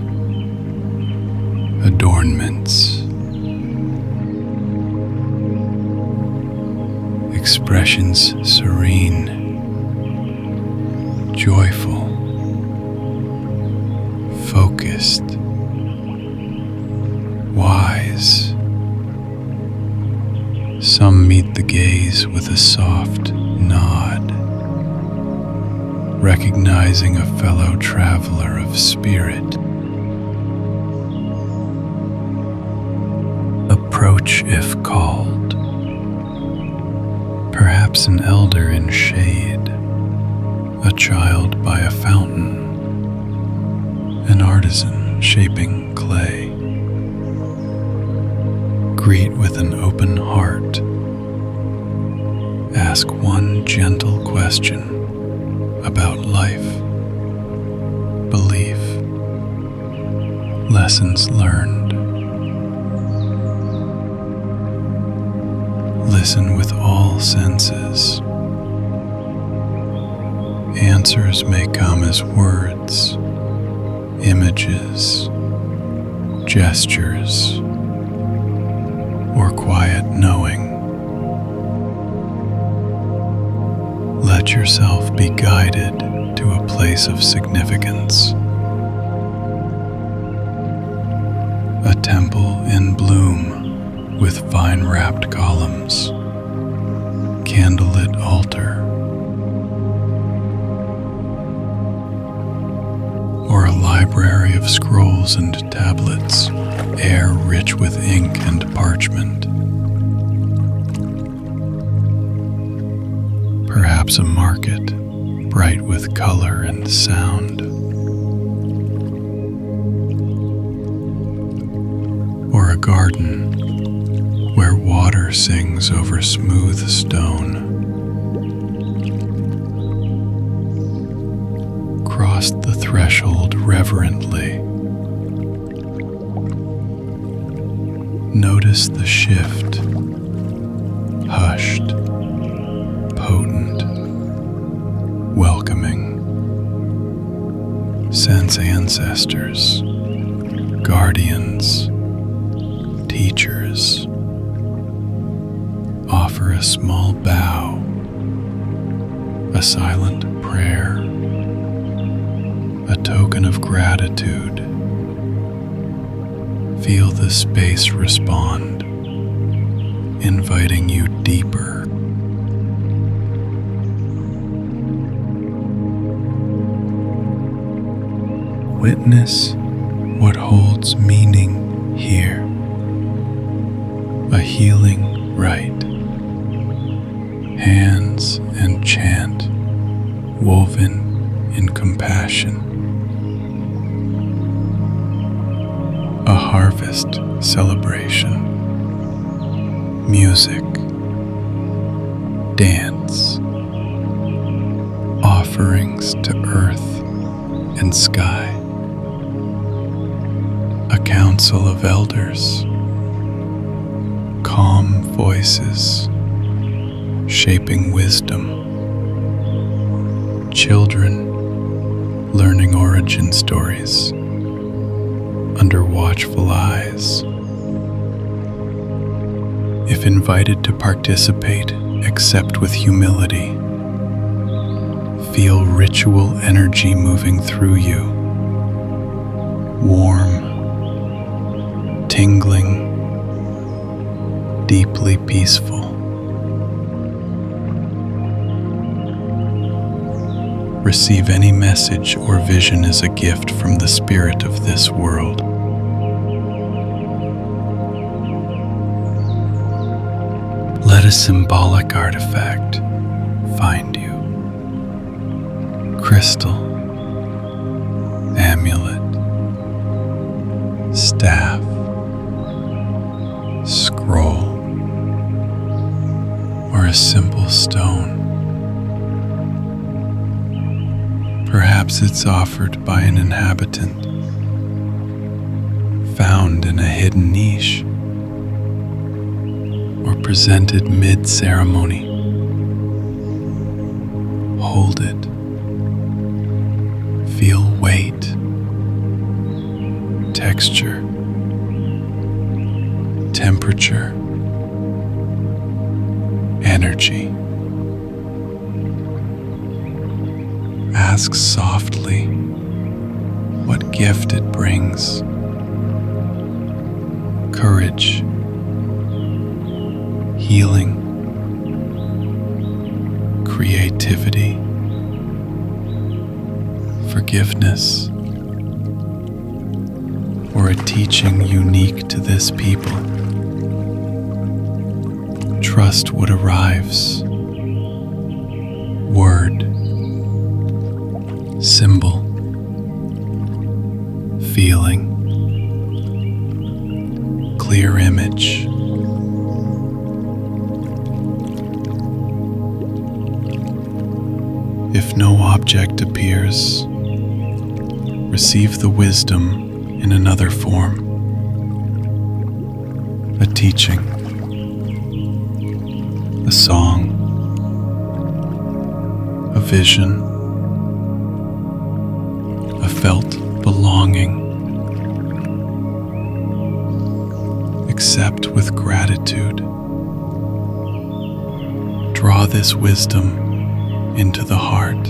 adornments, expressions serene, joyful, focused, wise. Some meet the gaze with a soft nod, recognizing a fellow traveler of spirit. Approach if called, perhaps an elder in shade, a child by a fountain, an artisan shaping clay. Greet with an open heart. Ask one gentle question about life, belief, lessons learned. Listen with all senses. Answers may come as words, images, gestures, or quiet knowing. Let yourself be guided to a place of significance. A temple in bloom with vine-wrapped columns, candlelit altar, or a library of scrolls and tablets, air rich with ink and parchment. Perhaps a market, bright with color and sound. Or a garden where water sings over smooth stone. Cross the threshold reverently. Notice the shift, hushed, potent, welcoming. Sense ancestors, guardians, teachers. Offer a small bow, a silent prayer, a token of gratitude. Feel the space respond, inviting you deeper. witness what holds meaning here. A healing rite, hands and chant woven in compassion. A harvest celebration, music, dance, offerings to earth and sky. A council of elders, calm voices shaping wisdom. Children learning origin stories under watchful eyes. If invited to participate, accept with humility. Feel ritual energy moving through you. Warm, tingling, deeply peaceful. Receive any message or vision as a gift from the spirit of this world. Let a symbolic artifact find you. Crystal, amulet, staff, scroll, or a simple stone. Perhaps it's offered by an inhabitant, found in a hidden niche, or presented mid-ceremony. Hold it. Feel weight, texture, temperature, energy. Ask softly what gift it brings. Courage, healing, creativity, forgiveness, or a teaching unique to this people. Trust what arrives. Word, symbol, feeling, clear image. If no object appears, receive the wisdom in another form. A teaching, a song, a vision, a felt belonging. Accept with gratitude. Draw this wisdom into the heart.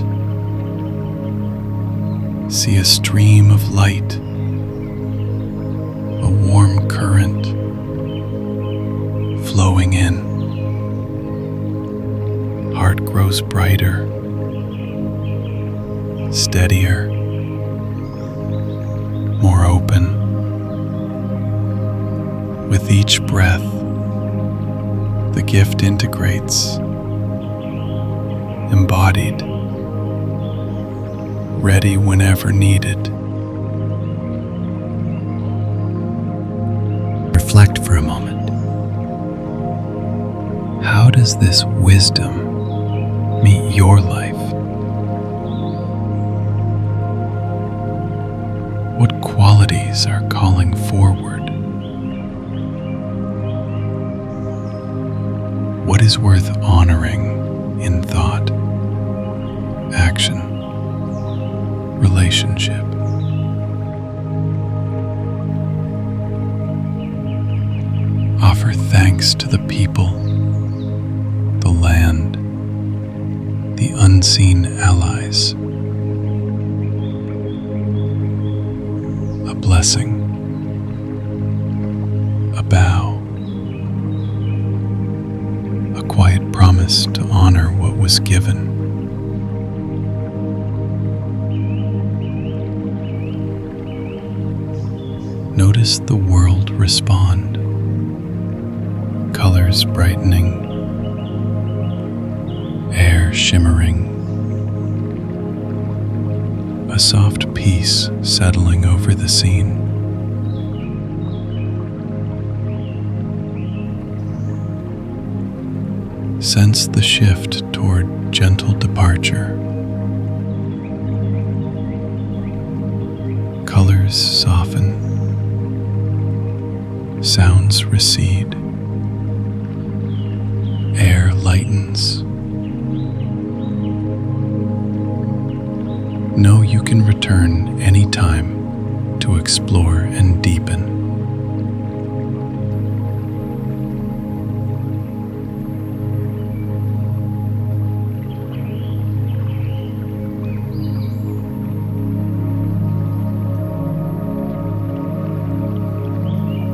See a stream of light, a warm current flowing in. Heart grows brighter, steadier, more open. With each breath, the gift integrates, embodied, ready whenever needed. Reflect for a moment. How does this wisdom meet your life? What qualities are calling forward? What is worth honoring in thought, action, relationship? Offer thanks to the people, the land, the unseen allies. A blessing, a bow, a quiet promise to honor what was given. Notice the world respond. Colors brightening, air shimmering, a soft peace settling over the scene. Sense the shift toward gentle departure. Colors soften, sounds recede, air lightens. Know you can return anytime to explore and deepen.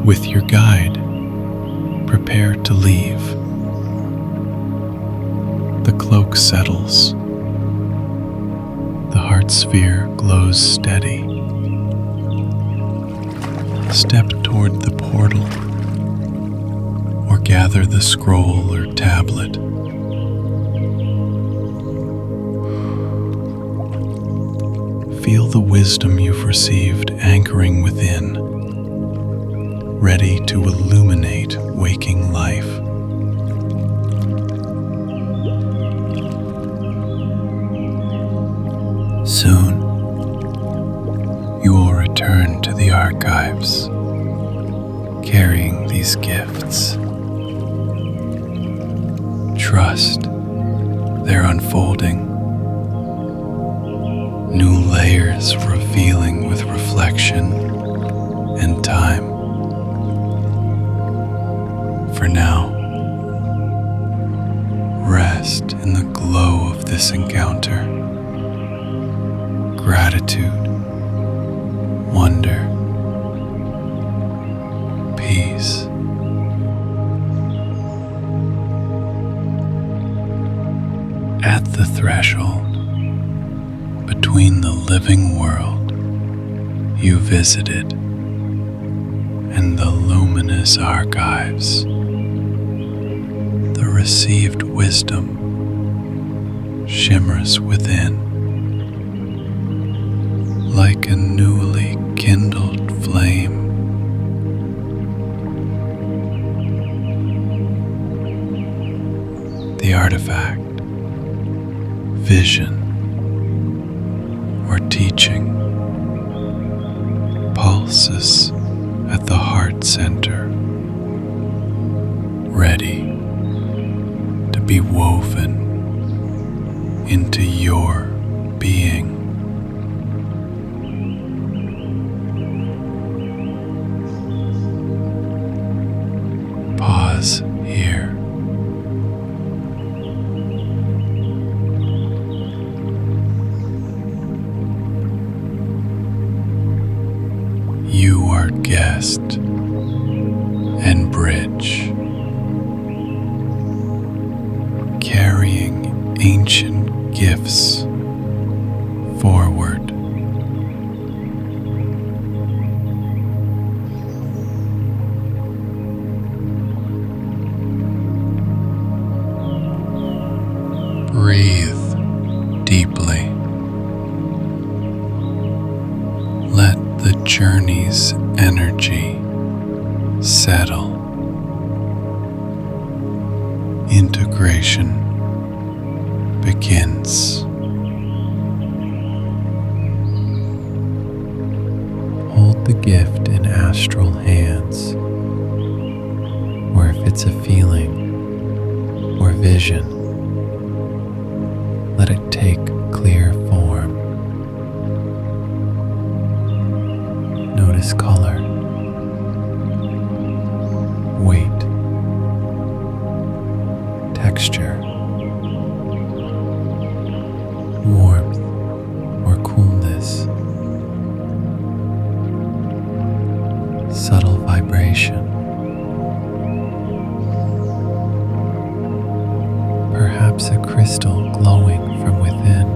With your guide, prepare to leave. The cloak settles. The heart sphere glows steady. Step toward the portal, or gather the scroll or tablet. Feel the wisdom you've received anchoring within, ready to illuminate waking life. Soon, you will return to the archives, carrying these gifts. Trust their unfolding, new layers revealing with reflection and time. For now, rest in the glow of this encounter. Gratitude, wonder, peace. At the threshold between the living world you visited and the luminous archives, the received wisdom shimmers within, like a newly kindled flame. The artifact, vision, or teaching pulses at the heart center, ready to be woven into your being. Pause here. You are guest and bridge, carrying ancient gifts forward. Breathe deeply. Let the journey's energy settle. Integration begins. Hold the gift in astral hands, or if it's a feeling or vision, let it take clear form. Notice color, weight, texture, warmth or coolness, subtle vibration. Perhaps a crystal glowing from within.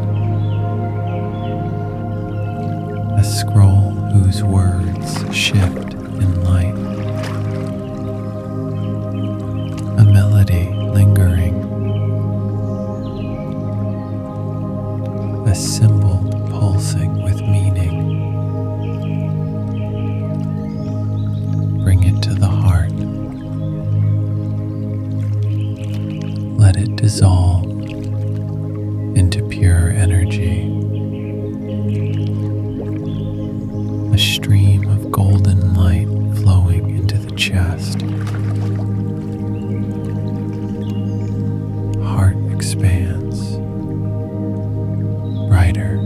let it dissolve into pure energy. A stream of golden light flowing into the chest. Heart expands, brighter,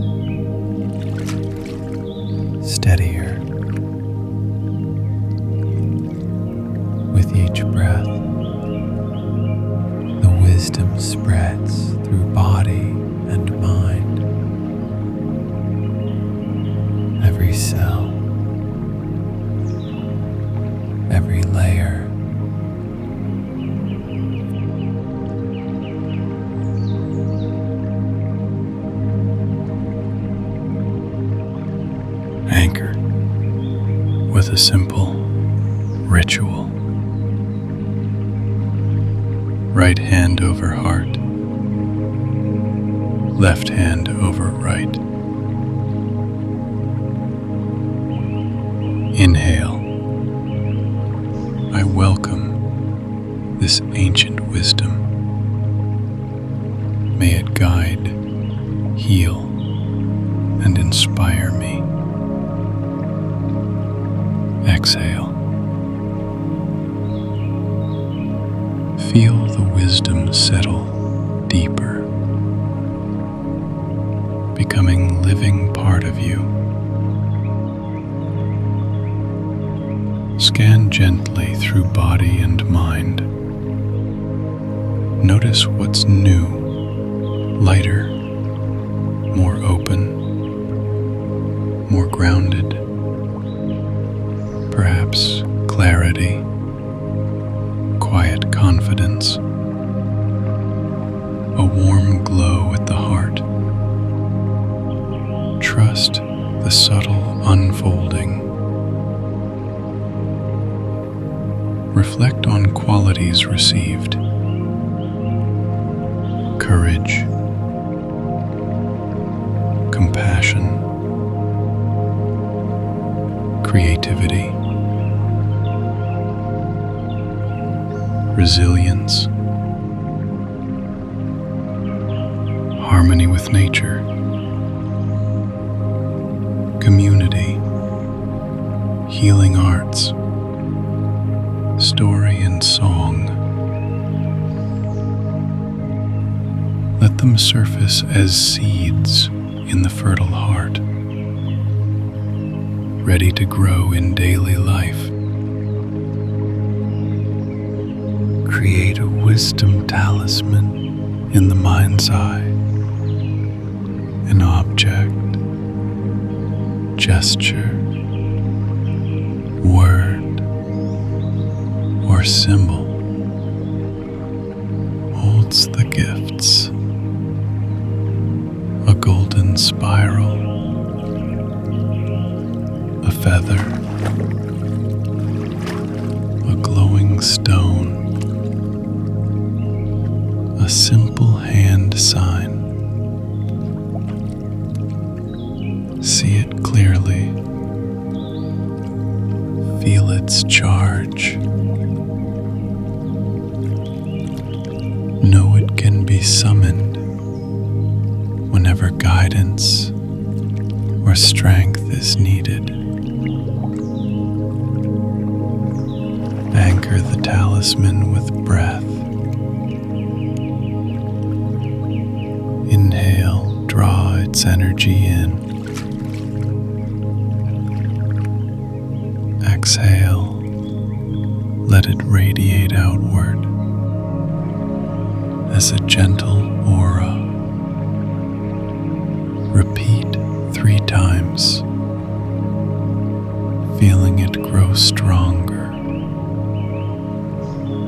steadier. With each breath, the wisdom spreads through body and mind. Every cell, every layer. Anchor with a simple ritual. Right hand over heart, left hand over right. Inhale. I welcome this ancient wisdom. May it guide, heal, and inspire me. Exhale. Feel the wisdom settle deeper, becoming living part of you. Scan gently through body and mind. Notice what's new, lighter, more open, more grounded, perhaps clarity, quiet confidence, a warm glow at the heart. Trust the subtle unfolding. Reflect on qualities received. Courage, compassion, creativity, resilience, harmony with nature, community, healing arts, story and song. Let them surface as seeds in the fertile heart, ready to grow in daily life. Create a wisdom talisman in the mind's eye, an object, gesture, word, or symbol holds the gifts. A golden spiral, a feather, a glowing stone, a simple hand sign. See it clearly. Feel its charge. Know it can be summoned whenever guidance or strength is needed. Anchor the talisman with breath. Inhale, draw its energy in. Exhale, let it radiate outward as a gentle aura. Repeat 3 times, feeling it grow stronger,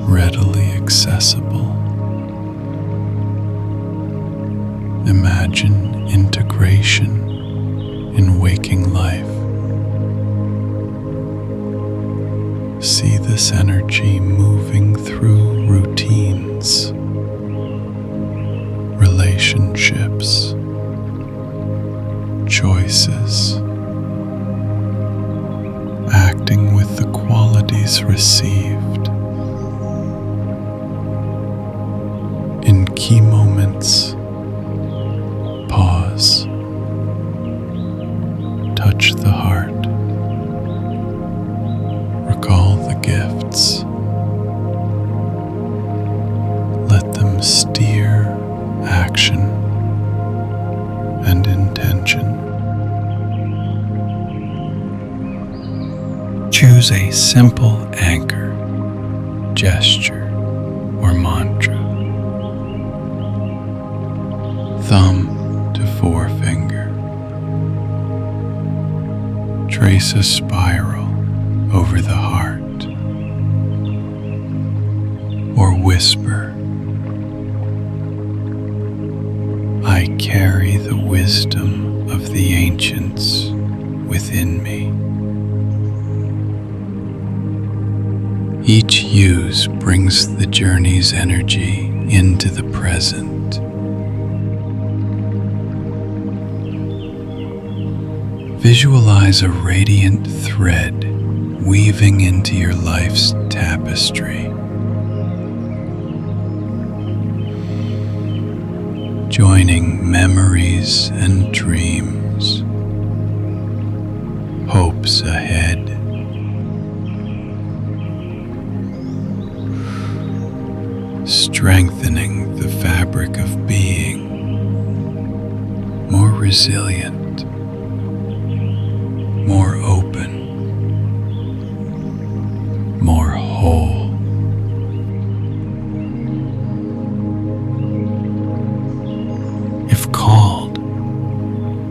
readily accessible. Imagine integration in waking life. See this energy moving through routines, relationships, choices, acting with the qualities received. key moments, pause, touch the heart, recall the gifts, let them steer action and intention. Choose a simple anchor, gesture, or mantra. Thumb to forefinger. Trace a spiral over the heart, or whisper, I carry the wisdom of the ancients within me. Each use brings the journey's energy into the present. Visualize a radiant thread weaving into your life's tapestry. Joining memories and dreams, hopes ahead, strengthening the fabric of being, more resilient, more open, more whole. If called,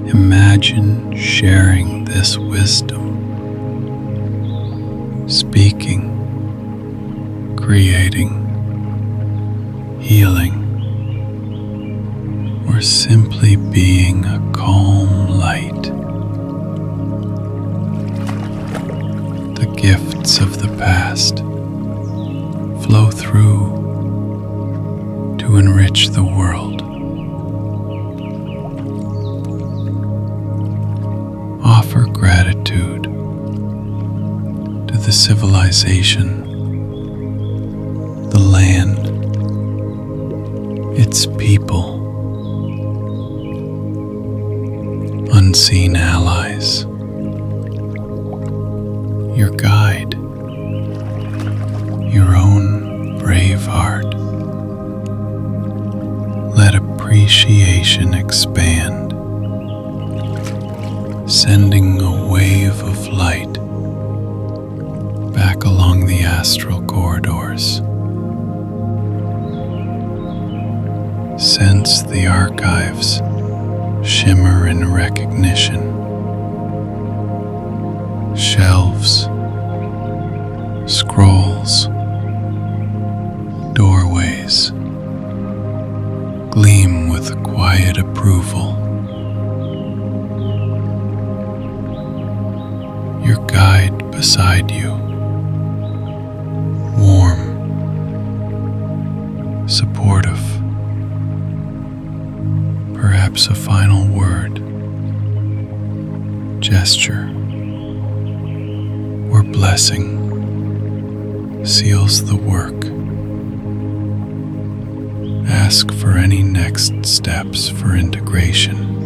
imagine sharing this wisdom, speaking, creating, healing, or simply being a calm light. The gifts of the past flow through to enrich the world. Offer gratitude to the civilization, the land, its people, unseen allies, your guide, your own brave heart. Let appreciation expand, sending a wave of light back along the astral corridors. Sense the archives shimmer in recognition. Shelves, scrolls, doorways gleam with quiet approval. Your guide beside you, warm, supportive. Perhaps a final word, gesture, or blessing seals the work. Ask for any next steps for integration.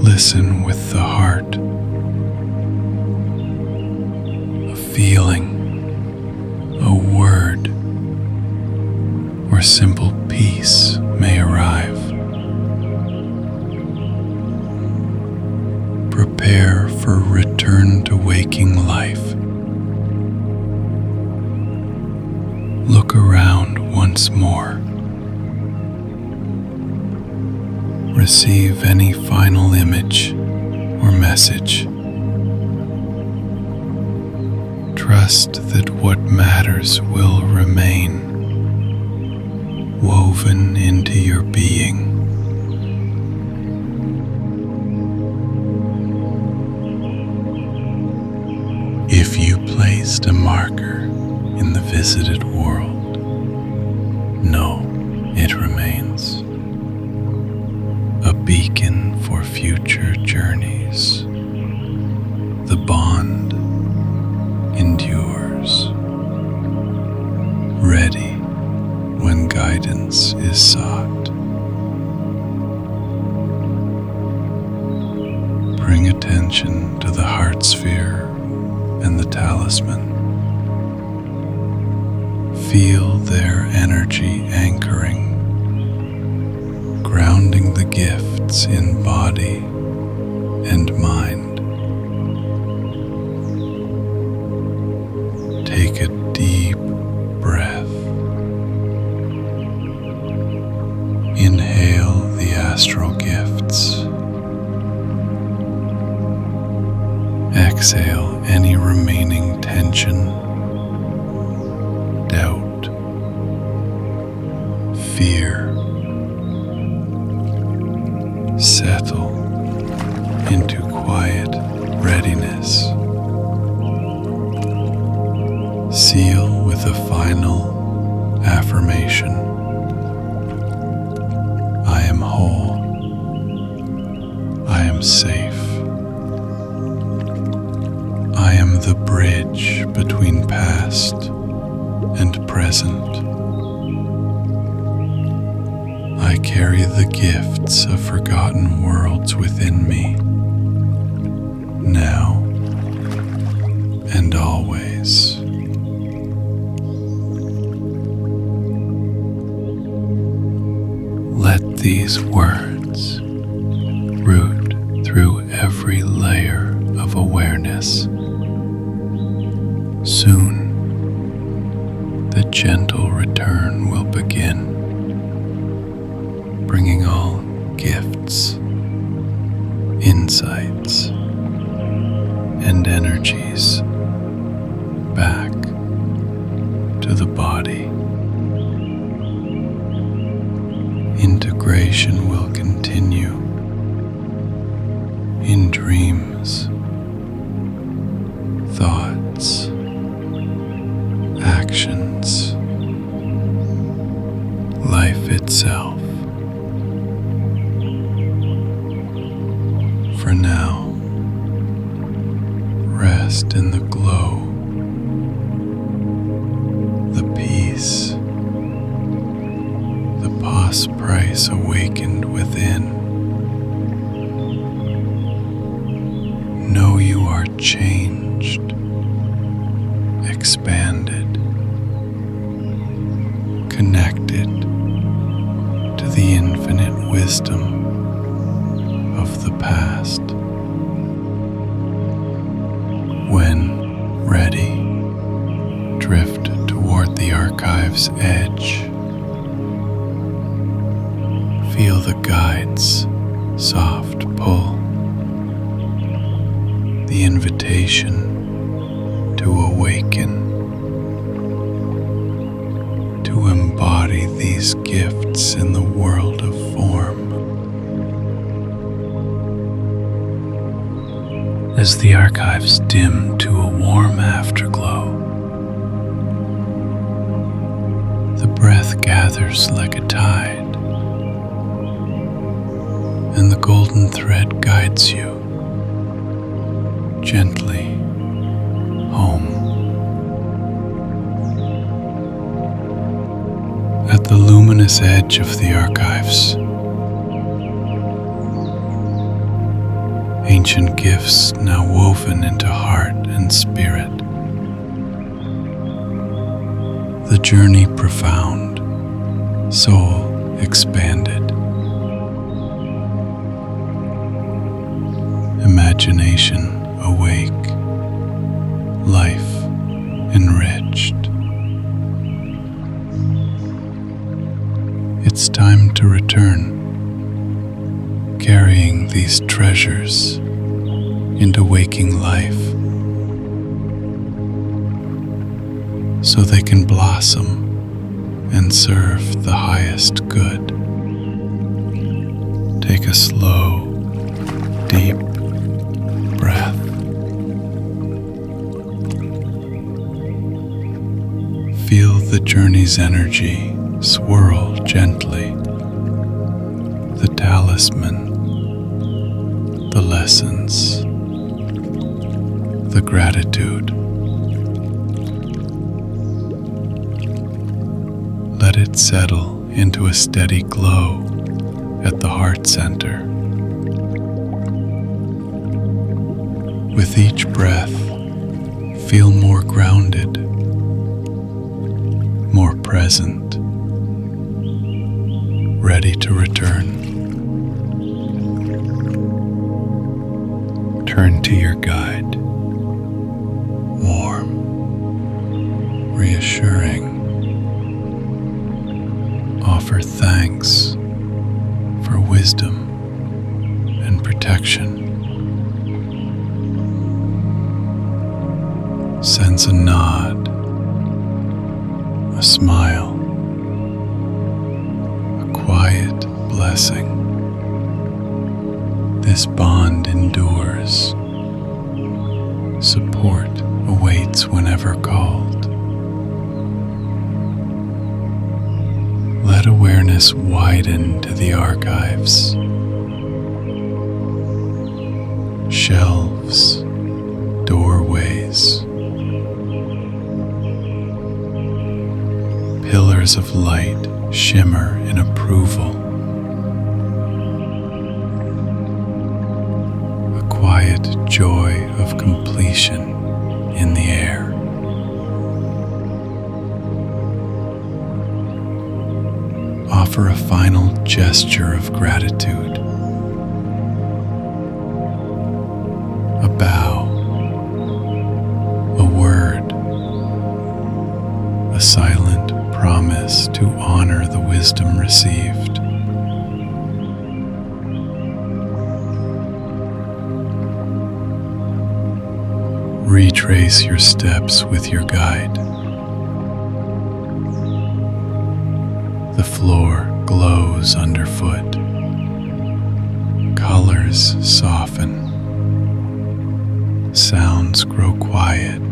Listen with the heart. A feeling, a word, or simple peace may arrive. Prepare for return to waking life. Look around once more. Receive any final image or message. Trust that what matters will remain, woven into your being. If you placed a marker in the visited world, know it remains a beacon for future journeys. The bond endures, ready guidance is sought. Bring attention to the heart sphere and the talisman. Feel their energy anchoring, grounding the gifts in body and mind. Take a deep breath. Inhale the astral gifts. Exhale any remaining tension, doubt, fear. Settle into quiet readiness. Seal with a final affirmation. I am whole. I am safe. I am the bridge between past and present. I carry the gifts of forgotten worlds within me, now and always. Let these words root through every layer of awareness. Soon, the gentle return will begin, bringing all gifts, insights, and energies back to the body. Integration will continue in dreams, thoughts, actions, life itself. For now, rest in the glow, the peace, the pause price awakened within. Know you are changed, expanded, connected to the infinite wisdom of the past. When ready, drift toward the archive's edge. Feel the guide's soft pull, the invitation to awaken, to embody these gifts in the world of form. As the archives dim to a warm afterglow, the breath gathers like a tide, and the golden thread guides you gently home. At the luminous edge of the archives, ancient gifts now woven into heart and spirit. The journey profound, soul expanded. Imagination awake, life enriched. It's time to return, carrying these treasures into waking life, so they can blossom and serve the highest good. Take a slow, deep breath. Feel the journey's energy swirl gently. The talisman, the lessons, the gratitude. Let it settle into a steady glow at the heart center. With each breath, feel more grounded, more present, ready to return. Turn to your guide, warm, reassuring. Offer thanks for wisdom and protection. Sense a nod, a smile, a quiet blessing. This bond endures. Support awaits whenever called. Let awareness widen to the archives. Shelves, doorways, pillars of light shimmer in approval. A quiet joy of completion in the air. Offer a final gesture of gratitude. A bow, a word, a silent promise to honor the wisdom received. Retrace your steps with your guide. The floor glows underfoot. Colors soften. Sounds grow quiet.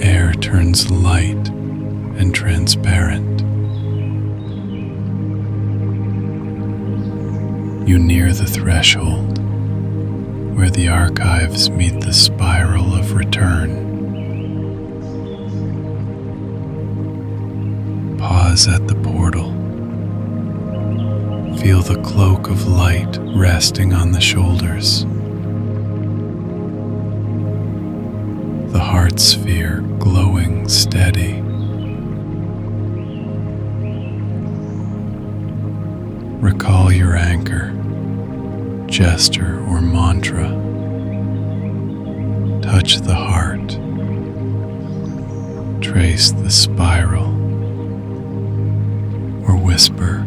Air turns light and transparent. You near the threshold where the archives meet the spiral of return. Pause at the portal. Feel the cloak of light resting on the shoulders. The heart sphere glowing steady. Recall your anchor, gesture, or mantra. Touch the heart. Trace the spiral, or whisper,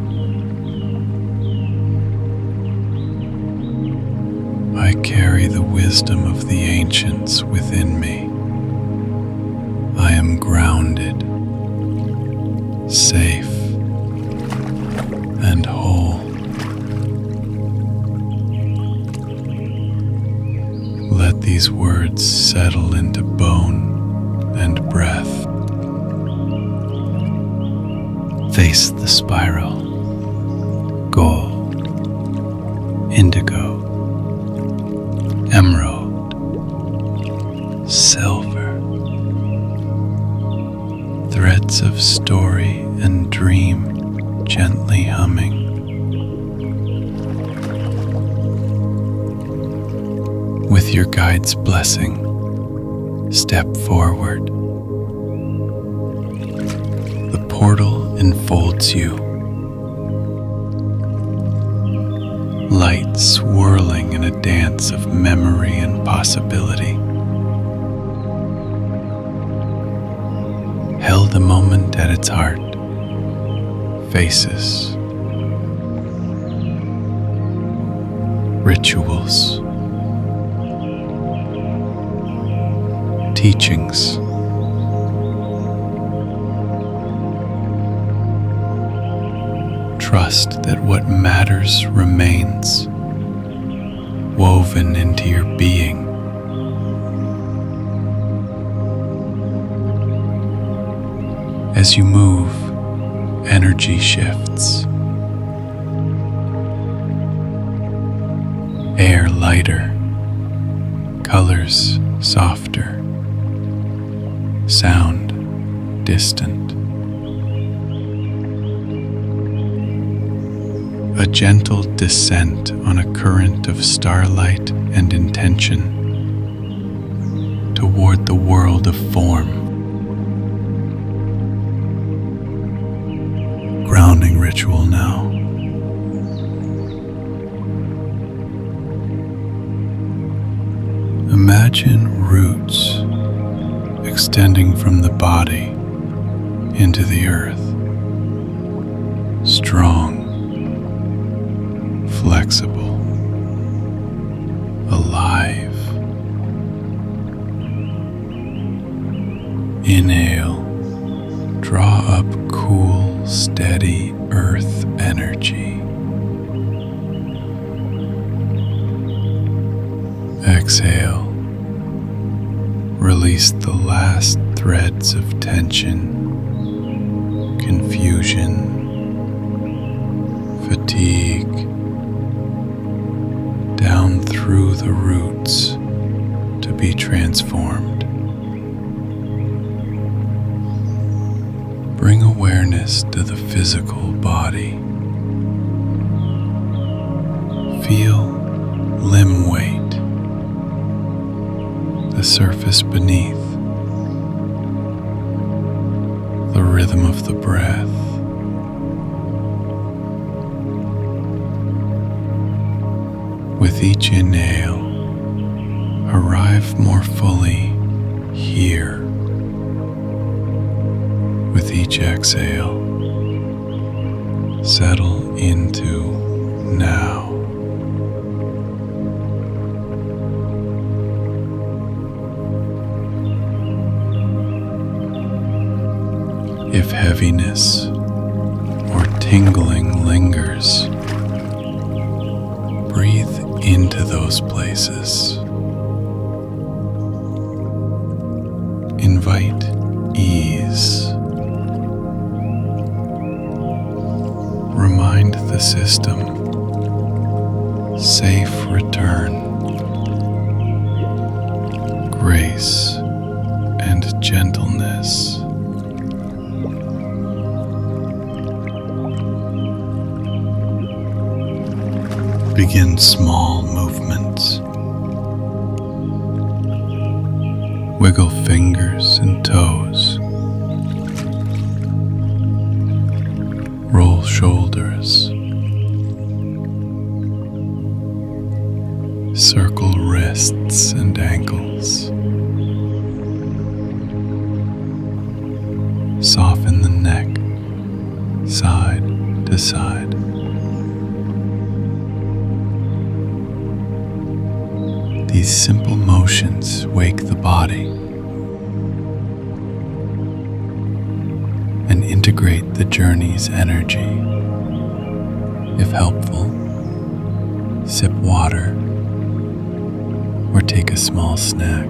I carry the wisdom of the ancients within me. I am grounded, safe, and whole. Let these words settle into bone and breath. Face the spiral. Gold, indigo, emerald, silver. Threads of story and dream gently humming. With your guide's blessing, step forward. The portal enfolds you. Light swirling in a dance of memory and possibility. Held a moment at its heart. Faces. Rituals. Teachings. Trust that what matters remains, woven into your being. As you move, energy shifts. Air lighter, colors softer. sound distant. A gentle descent on a current of starlight and intention toward the world of form. Grounding ritual now. Imagine roots extending from the body into the earth. Strong, flexible, alive. Inhale, draw up cool, steady earth energy. Exhale, release the last threads of tension, confusion, fatigue, down through the roots to be transformed. Bring awareness to the physical body. Feel limb weight, the surface beneath, the rhythm of the breath. With each inhale, arrive more fully here. With each exhale, settle into now. If heaviness or tingling lingers, breathe into those places. Invite ease. Remind the system, safe return, grace and gentleness. Begin small movements. Wiggle fingers and toes. Roll shoulders. Circle wrists and ankles. Soften the neck, side to side. These simple motions wake the body and integrate the journey's energy. If helpful, sip water or take a small snack.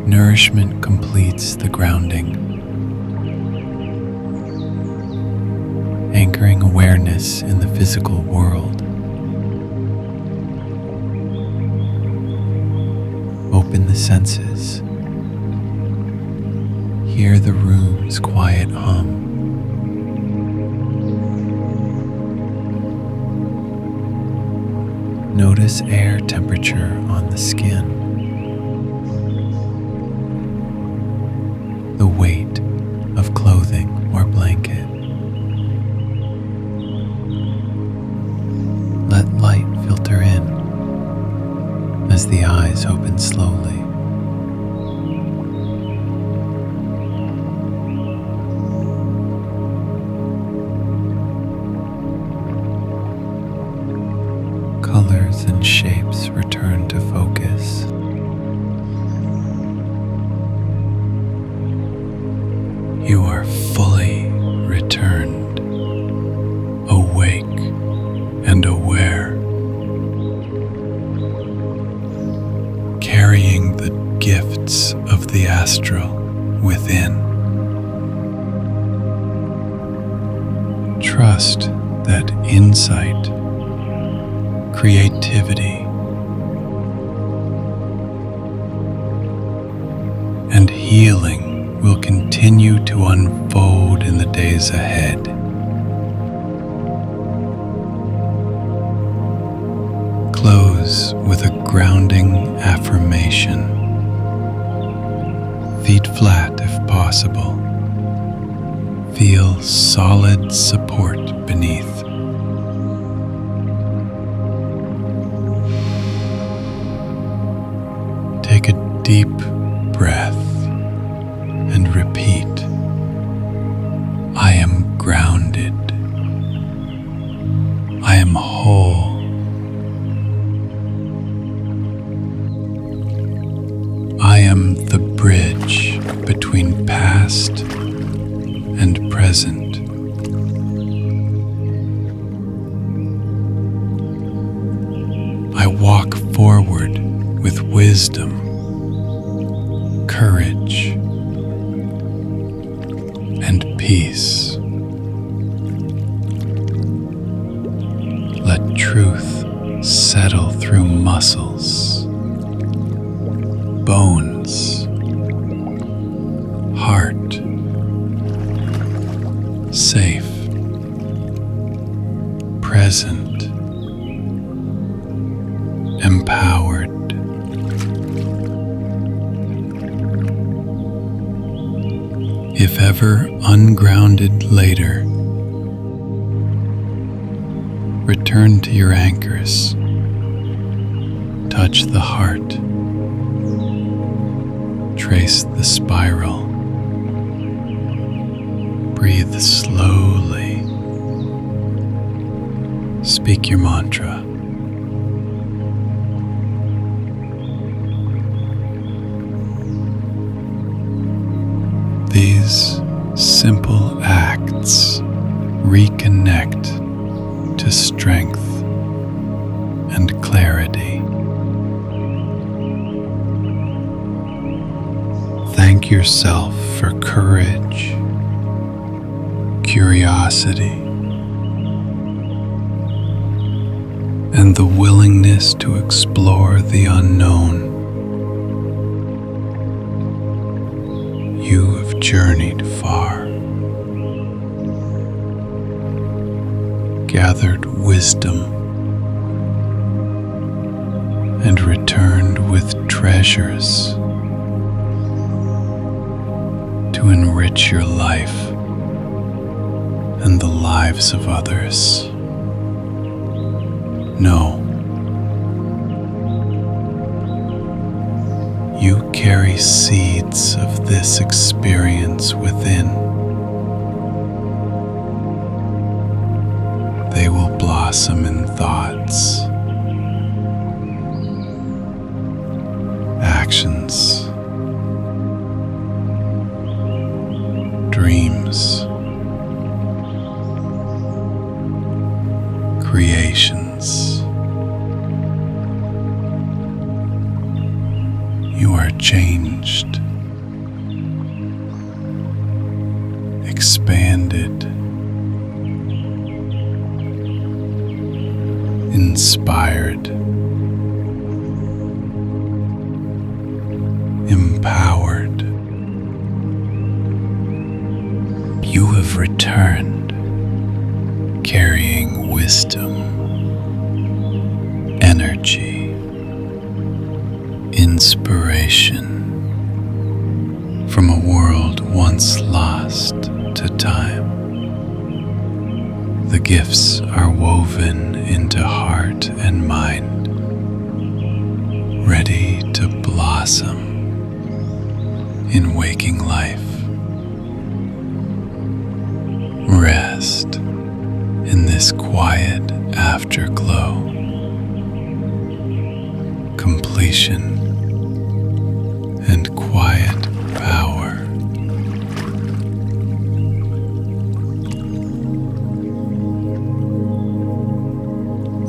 Nourishment completes the grounding, anchoring awareness in the physical world. Open the senses. Hear the room's quiet hum. Notice air temperature on the skin. The weight of clothing or blanket. Let light filter in as the eyes open slowly. Colors and shapes return to focus. You are fully returned, awake and aware, carrying the gifts of the astral within. Trust that insight, creativity, healing will continue to unfold in the days ahead. Close with a grounding affirmation. Feet flat if possible. Feel solid support beneath. Take a deep breath and repeat, I am grounded. I am whole. I am the bridge between past and present. I walk forward with wisdom, courage, and peace. Let truth settle through muscles, bones, heart. Safe, present, empowered. If ever ungrounded later, return to your anchors. Touch the heart. Trace the spiral. Breathe slowly. Speak your mantra. These simple acts reconnect to strength and clarity. Thank yourself for courage, curiosity, and the willingness to explore the unknown. You have journeyed far, gathered wisdom, and returned with treasures to enrich your life and the lives of others. Know, you carry seeds of this experience within. They will blossom in thoughts, actions, dreams, creations. You are changed, expanded, inspired, empowered. You have returned carrying wisdom, energy, inspiration from a world once lost to time. The gifts are woven into heart and mind, ready to blossom in waking life. Rest in this quiet afterglow. Completion and quiet power.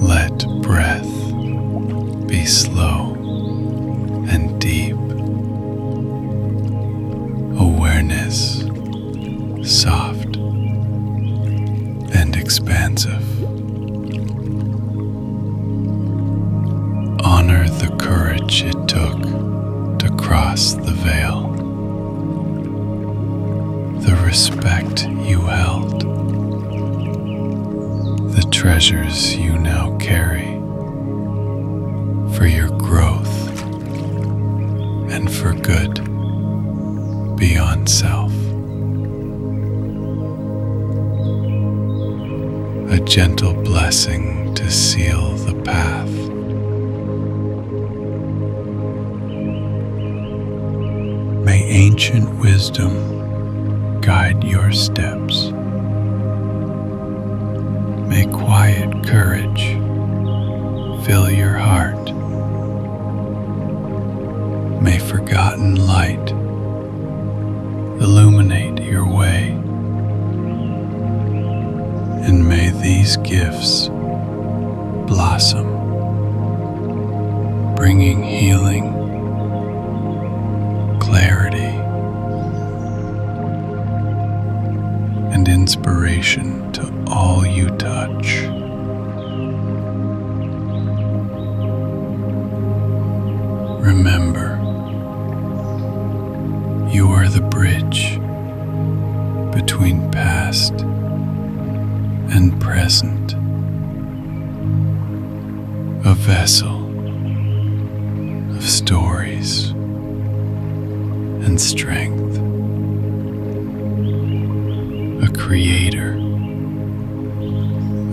Let breath be slow and deep. Awareness soft and expansive. Honor the courage it took to cross the veil. respect you held, the treasures you now carry for your growth and for good beyond self. A gentle blessing to seal the path. May ancient wisdom guide your steps. May quiet courage fill your heart. May forgotten light illuminate your way. And may these gifts blossom, bringing healing, clarity, and inspiration to all you touch. Remember, you are the bridge between past and present, a vessel of stories and strength, a creator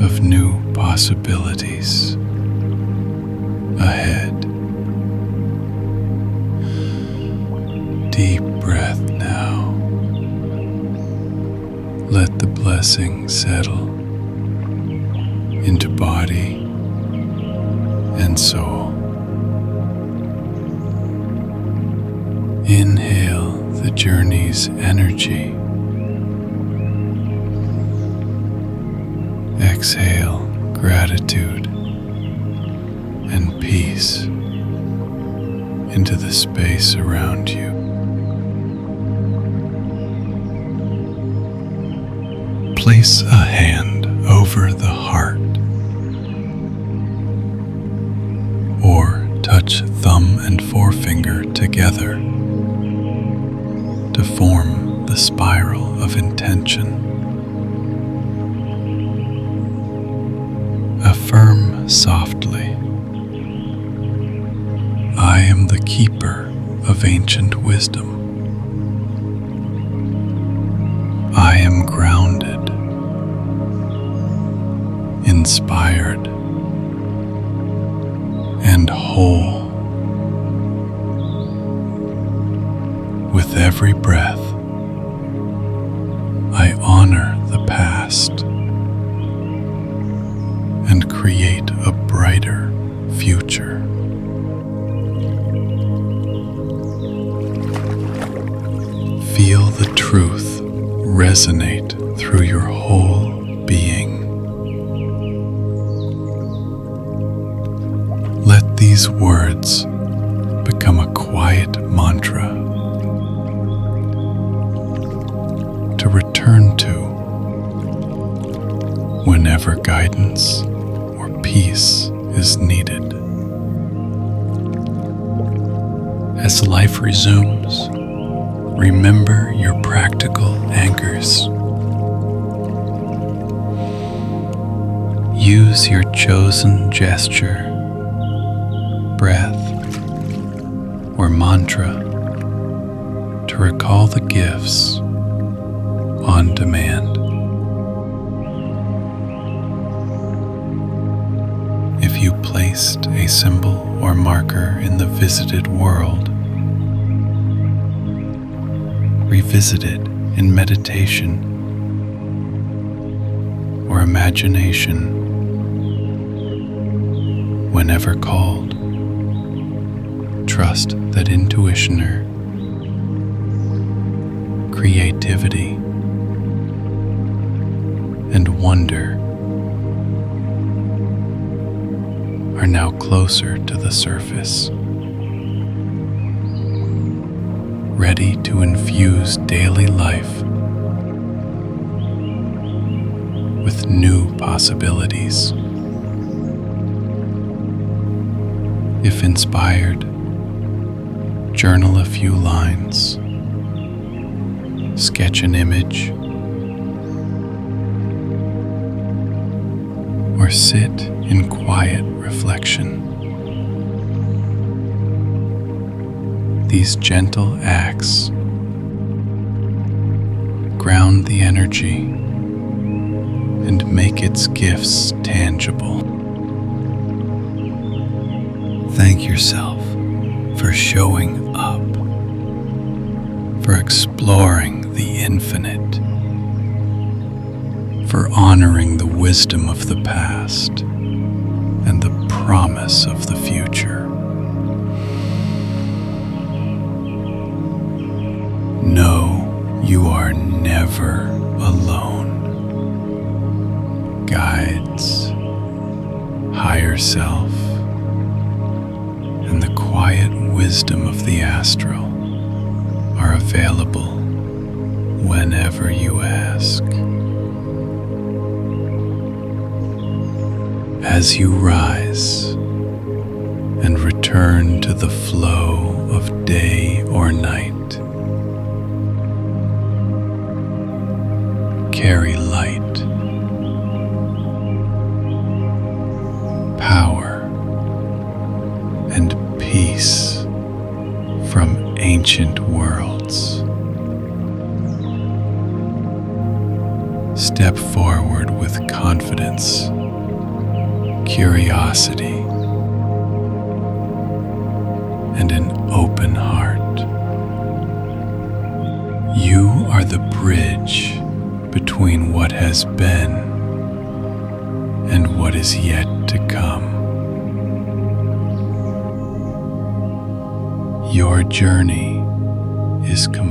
of new possibilities ahead. Deep breath now. Let the blessing settle into body and soul. Inhale the journey's energy. Exhale gratitude and peace into the space around you. Place a hand over the heart, or touch thumb and forefinger together to form the spiral of intention. Affirm softly, I am the keeper of ancient wisdom. I am grounded, inspired, and whole. With every breath, I honor the past and create a brighter future. Feel the truth resonate through your whole being. Let these words become a quiet mantra to return to whenever guidance or peace is needed. As life resumes, remember your practical anchors. Use your chosen gesture, breath, or mantra to recall the gifts on demand. If you placed a symbol or marker in the visited world, revisit it in meditation or imagination whenever called. Trust that intuition, creativity, and wonder are now closer to the surface, ready to infuse daily life with new possibilities. If inspired, journal a few lines Sketch an image, or sit in quiet reflection. These gentle acts ground the energy and make its gifts tangible. Thank yourself for showing up, for exploring the infinite, for honoring the wisdom of the past and the promise of the future. Know you are never alone. Guides, higher self, and the quiet wisdom of the astral are available whenever you ask. As you rise and return to the flow of day or night, carry light, power, and peace from ancient worlds. Step forward with confidence, curiosity, and an open heart. You are the bridge between what has been and what is yet to come. Your journey is complete.